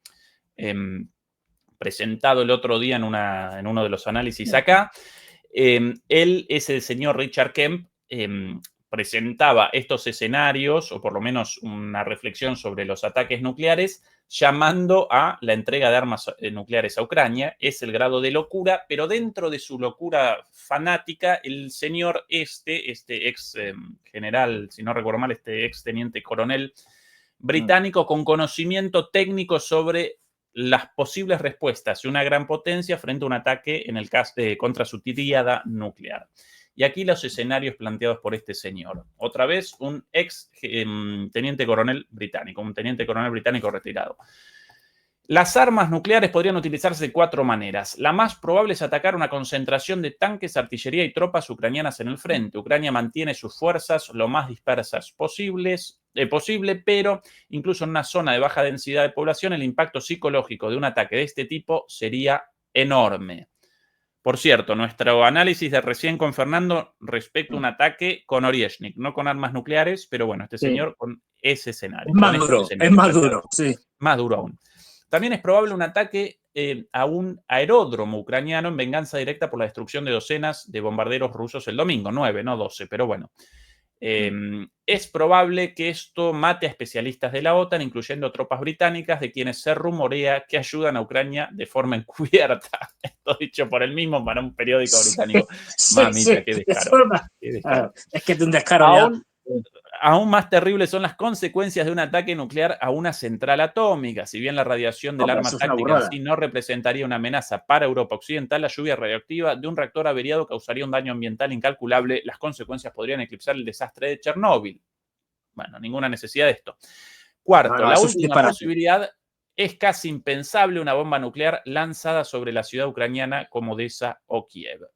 presentado el otro día en uno de los análisis acá. Él es el señor Richard Kemp, presentaba estos escenarios, o por lo menos una reflexión sobre los ataques nucleares, llamando a la entrega de armas nucleares a Ucrania. Es el grado de locura, pero dentro de su locura fanática, el señor este ex general, si no recuerdo mal, este ex teniente coronel británico con conocimiento técnico sobre las posibles respuestas de una gran potencia frente a un ataque en el caso contra su tríada nuclear. Y aquí los escenarios planteados por este señor. Otra vez, un ex teniente coronel británico retirado. Las armas nucleares podrían utilizarse de 4 maneras. La más probable es atacar una concentración de tanques, artillería y tropas ucranianas en el frente. Ucrania mantiene sus fuerzas lo más dispersas posible, pero incluso en una zona de baja densidad de población, el impacto psicológico de un ataque de este tipo sería enorme. Por cierto, nuestro análisis de recién con Fernando respecto a un ataque con Oryezhnik, no con armas nucleares, pero bueno, este señor con ese escenario. Es más duro, sí. Más duro aún. También es probable un ataque a un aeródromo ucraniano en venganza directa por la destrucción de docenas de bombarderos rusos el domingo, 9, no 12, pero bueno. Es probable que esto mate a especialistas de la OTAN, incluyendo tropas británicas, de quienes se rumorea que ayudan a Ucrania de forma encubierta. Esto dicho por él mismo para un periódico británico. Mamita, qué descaro. Es que es un descaro Aún más terribles son las consecuencias de un ataque nuclear a una central atómica. Si bien la radiación del arma táctica en sí no representaría una amenaza para Europa Occidental, la lluvia radioactiva de un reactor averiado causaría un daño ambiental incalculable. Las consecuencias podrían eclipsar el desastre de Chernóbil. Bueno, ninguna necesidad de esto. Cuarto, No, la eso es última disparate. posibilidad es casi impensable una bomba nuclear lanzada sobre la ciudad ucraniana como Odessa o Kiev.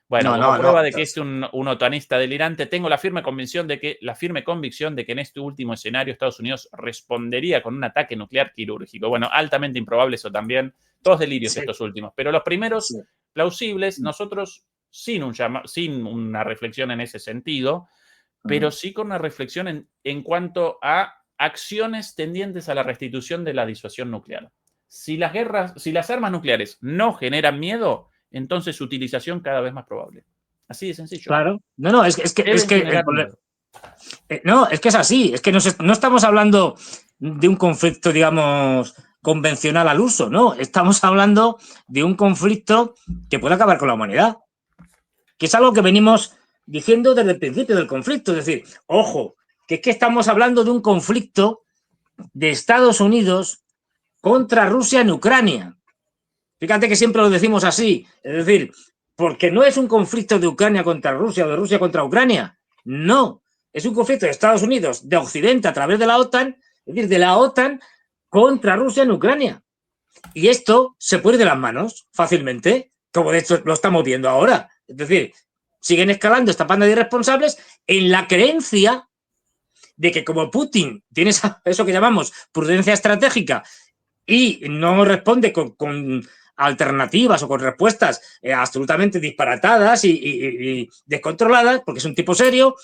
Bueno, como prueba de que es un otanista delirante, tengo la firme convicción de que en este último escenario Estados Unidos respondería con un ataque nuclear quirúrgico. Bueno, altamente improbable eso también. Todos delirios estos últimos. Pero los primeros plausibles, nosotros sin una reflexión en ese sentido, pero sí con una reflexión en cuanto a acciones tendientes a la restitución de la disuasión nuclear. Si las armas nucleares no generan miedo, entonces su utilización cada vez más probable. Así de sencillo. Claro. No, es que no, es que es así. Es que no estamos hablando de un conflicto, digamos, convencional al uso, ¿no? Estamos hablando de un conflicto que puede acabar con la humanidad. Que es algo que venimos diciendo desde el principio del conflicto. Es decir, ojo, que es que estamos hablando de un conflicto de Estados Unidos contra Rusia en Ucrania. Fíjate que siempre lo decimos así. Es decir, porque no es un conflicto de Ucrania contra Rusia o de Rusia contra Ucrania. No. Es un conflicto de Estados Unidos, de Occidente a través de la OTAN, es decir, de la OTAN contra Rusia en Ucrania. Y esto se puede ir de las manos fácilmente, como de hecho lo estamos viendo ahora. Es decir, siguen escalando esta panda de irresponsables en la creencia de que como Putin tiene eso que llamamos prudencia estratégica y no responde con alternativas o con respuestas absolutamente disparatadas y descontroladas, porque es un tipo serio,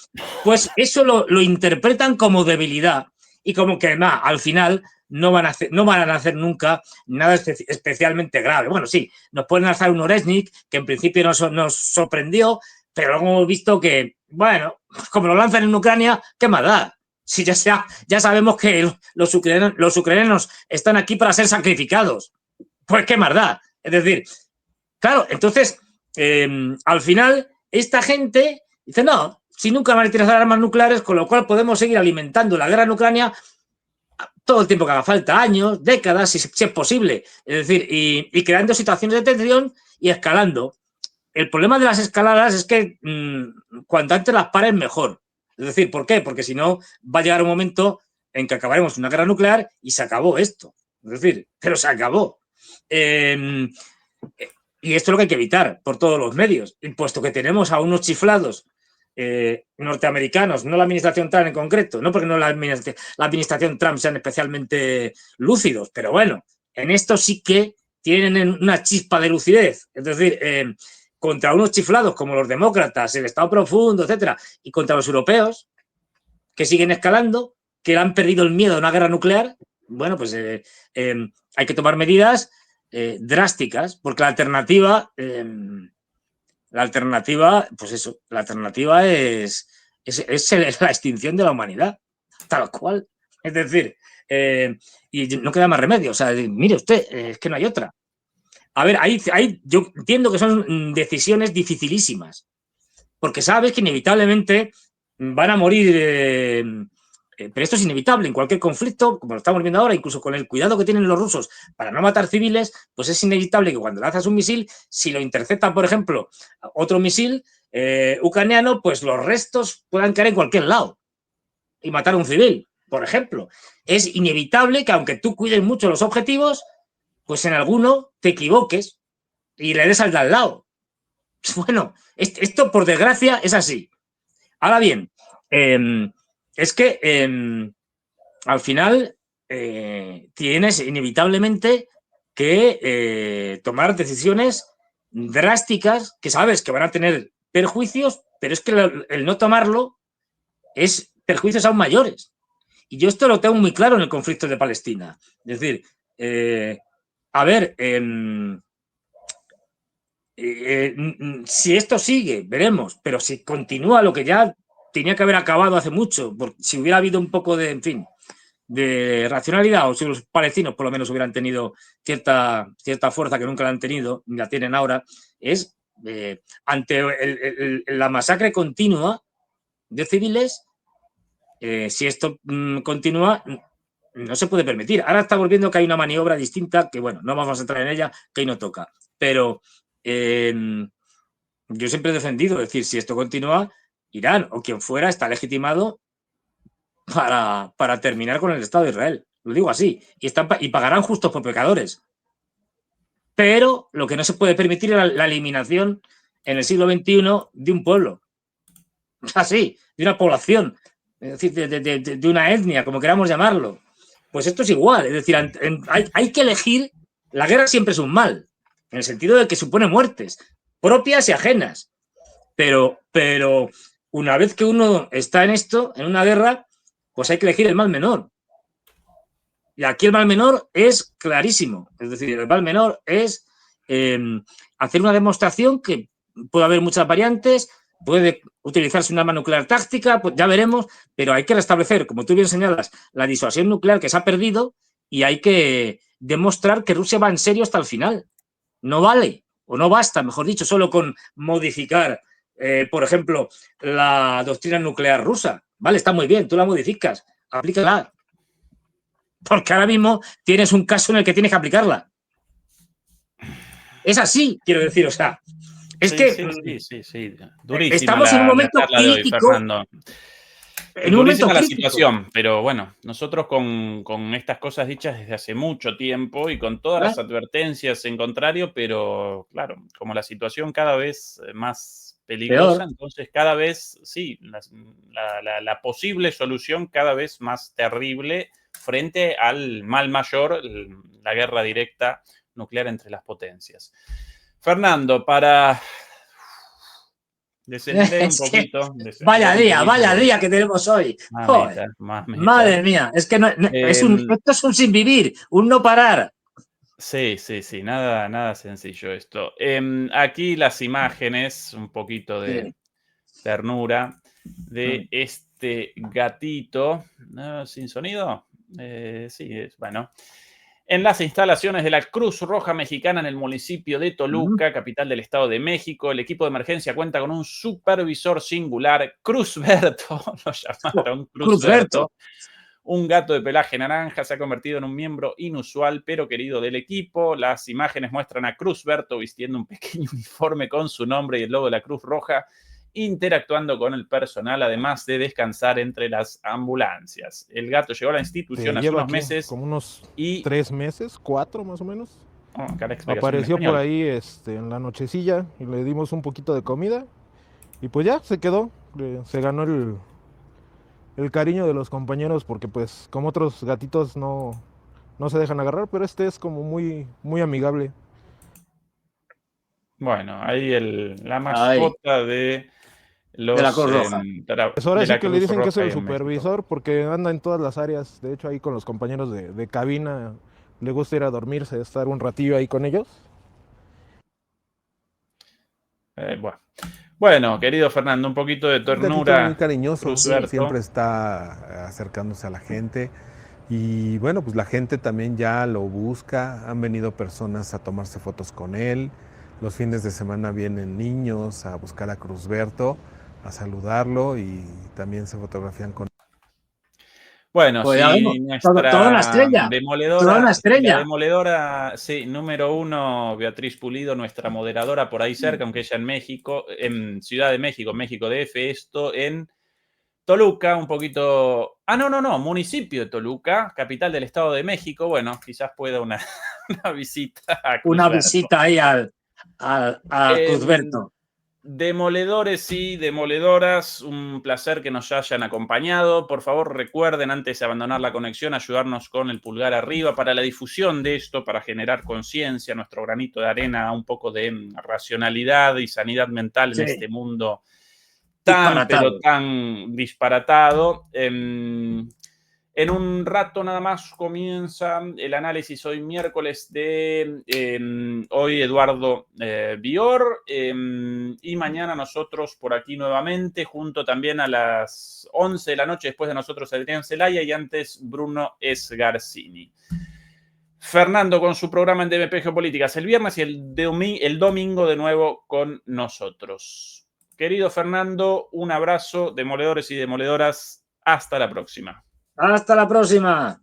pues eso lo interpretan como debilidad y como que además al final no van a hacer nunca nada especialmente grave. Bueno, sí, nos pueden lanzar un Oreshnik, que en principio nos sorprendió, pero luego hemos visto que, bueno, como lo lanzan en Ucrania, ¿qué más da? Si ya sabemos que los ucranianos están aquí para ser sacrificados. Pues qué más da. Es decir, claro, entonces, al final, esta gente dice, no, si nunca van a utilizar armas nucleares, con lo cual podemos seguir alimentando la guerra en Ucrania todo el tiempo que haga falta, años, décadas, si es posible. Es decir, y creando situaciones de tensión y escalando. El problema de las escaladas es que cuanto antes las pares, mejor. Es decir, ¿por qué? Porque si no, va a llegar un momento en que acabaremos una guerra nuclear y se acabó esto. Es decir, pero se acabó. Y esto es lo que hay que evitar por todos los medios, puesto que tenemos a unos chiflados norteamericanos, no la administración Trump en concreto, no porque no la administración Trump sean especialmente lúcidos, pero bueno, en esto sí que tienen una chispa de lucidez. Es decir, contra unos chiflados como los demócratas, el Estado profundo, etcétera, y contra los europeos, que siguen escalando, que han perdido el miedo a una guerra nuclear, bueno, pues hay que tomar medidas drásticas, porque la alternativa, pues eso, la alternativa es la extinción de la humanidad, tal cual. Es decir, y no queda más remedio. O sea, mire usted, es que no hay otra. A ver, yo entiendo que son decisiones dificilísimas, porque sabes que inevitablemente van a morir, pero esto es inevitable en cualquier conflicto, como lo estamos viendo ahora, incluso con el cuidado que tienen los rusos para no matar civiles, pues es inevitable que cuando lanzas un misil, si lo intercepta, por ejemplo, otro misil ucraniano, pues los restos puedan caer en cualquier lado y matar a un civil, por ejemplo. Es inevitable que aunque tú cuides mucho los objetivos, pues en alguno te equivoques y le des al de al lado. Bueno, esto por desgracia es así. Ahora bien, es que al final tienes inevitablemente que tomar decisiones drásticas que sabes que van a tener perjuicios, pero es que el no tomarlo es perjuicios aún mayores. Y yo esto lo tengo muy claro en el conflicto de Palestina. Es decir, a ver, si esto sigue, veremos, pero si continúa lo que ya tenía que haber acabado hace mucho, si hubiera habido un poco de, en fin, de racionalidad, o si los palestinos por lo menos hubieran tenido cierta fuerza que nunca la han tenido, ni la tienen ahora, es ante la masacre continua de civiles, si esto continúa, no se puede permitir. Ahora estamos viendo que hay una maniobra distinta, que bueno, no vamos a entrar en ella, que ahí no toca, pero yo siempre he defendido, es decir, si esto continúa, Irán o quien fuera está legitimado para terminar con el Estado de Israel. Lo digo así. Y pagarán justos por pecadores. Pero lo que no se puede permitir es la eliminación en el siglo XXI de un pueblo. Así, de una población, es decir, de una etnia, como queramos llamarlo. Pues esto es igual. Es decir, hay que elegir. La guerra siempre es un mal, en el sentido de que supone muertes, propias y ajenas. Pero una vez que uno está en esto, en una guerra, pues hay que elegir el mal menor. Y aquí el mal menor es clarísimo. Es decir, el mal menor es hacer una demostración que puede haber muchas variantes, puede utilizarse un arma nuclear táctica, pues ya veremos, pero hay que restablecer, como tú bien señalas, la disuasión nuclear que se ha perdido y hay que demostrar que Rusia va en serio hasta el final. No vale, o no basta, mejor dicho, solo con modificar, por ejemplo, la doctrina nuclear rusa. Vale, está muy bien, tú la modificas, aplícala. Porque ahora mismo tienes un caso en el que tienes que aplicarla. Es así, quiero decir, o sea, es sí, que sí. Durísima estamos en un momento charla de hoy, crítico. Fernando. En un momento Durísima la crítico. situación, pero bueno, nosotros con estas cosas dichas desde hace mucho tiempo y con todas las advertencias en contrario, pero claro, como la situación cada vez más peligrosa, Peor. entonces cada vez, sí, la posible solución cada vez más terrible frente al mal mayor, la guerra directa nuclear entre las potencias. Fernando, para descender un poquito. Vaya día que tenemos hoy. Mamita, Joder, madre mía, es que esto es un sin vivir, un no parar. Sí, nada sencillo esto. Aquí las imágenes, un poquito de ternura, de este gatito, sin sonido, bueno. En las instalaciones de la Cruz Roja Mexicana en el municipio de Toluca, capital del Estado de México, el equipo de emergencia cuenta con un supervisor singular, Cruzberto, lo llamaron Cruzberto. Un gato de pelaje naranja se ha convertido en un miembro inusual pero querido del equipo. Las imágenes muestran a Cruzberto vistiendo un pequeño uniforme con su nombre y el logo de la Cruz Roja, interactuando con el personal, además de descansar entre las ambulancias. El gato llegó a la institución hace unos meses. Como unos y 3 meses, 4 más o menos. Apareció por ahí en la nochecilla y le dimos un poquito de comida. Y pues ya se quedó. Se ganó el cariño de los compañeros porque pues como otros gatitos no se dejan agarrar, pero este es como muy, muy amigable. Bueno, ahí la mascota de los... De la Cruz Roja. Pues ahora sí que le dicen que es el supervisor porque anda en todas las áreas. De hecho, ahí con los compañeros de cabina le gusta ir a dormirse, estar un ratillo ahí con ellos. Bueno, querido Fernando, un poquito de ternura. Muy cariñoso, siempre está acercándose a la gente. Y bueno, pues la gente también ya lo busca. Han venido personas a tomarse fotos con él. Los fines de semana vienen niños a buscar a Cruzberto, a saludarlo y también se fotografían con él. Bueno, pues sí, nuestra toda una estrella. demoledora, Toda una estrella. la demoledora, sí, número 1, Beatriz Pulido, nuestra moderadora por ahí cerca, aunque ella en México, en Ciudad de México, México DF, esto en Toluca, un poquito... no, municipio de Toluca, capital del Estado de México. Bueno, quizás pueda una visita a Cruzberto. Una visita ahí a Cruzberto. Demoledores y demoledoras, un placer que nos hayan acompañado. Por favor, recuerden antes de abandonar la conexión, ayudarnos con el pulgar arriba para la difusión de esto, para generar conciencia, nuestro granito de arena, un poco de racionalidad y sanidad mental en este mundo tan disparatado. En un rato nada más comienza el análisis hoy miércoles de hoy Eduardo Bior y mañana nosotros por aquí nuevamente, junto también a las 11 de la noche, después de nosotros Adrián Celaya y antes Bruno Esgarcini. Fernando con su programa en DMP Geopolíticas el viernes y el domingo de nuevo con nosotros. Querido Fernando, un abrazo, demoledores y demoledoras. Hasta la próxima. Hasta la próxima.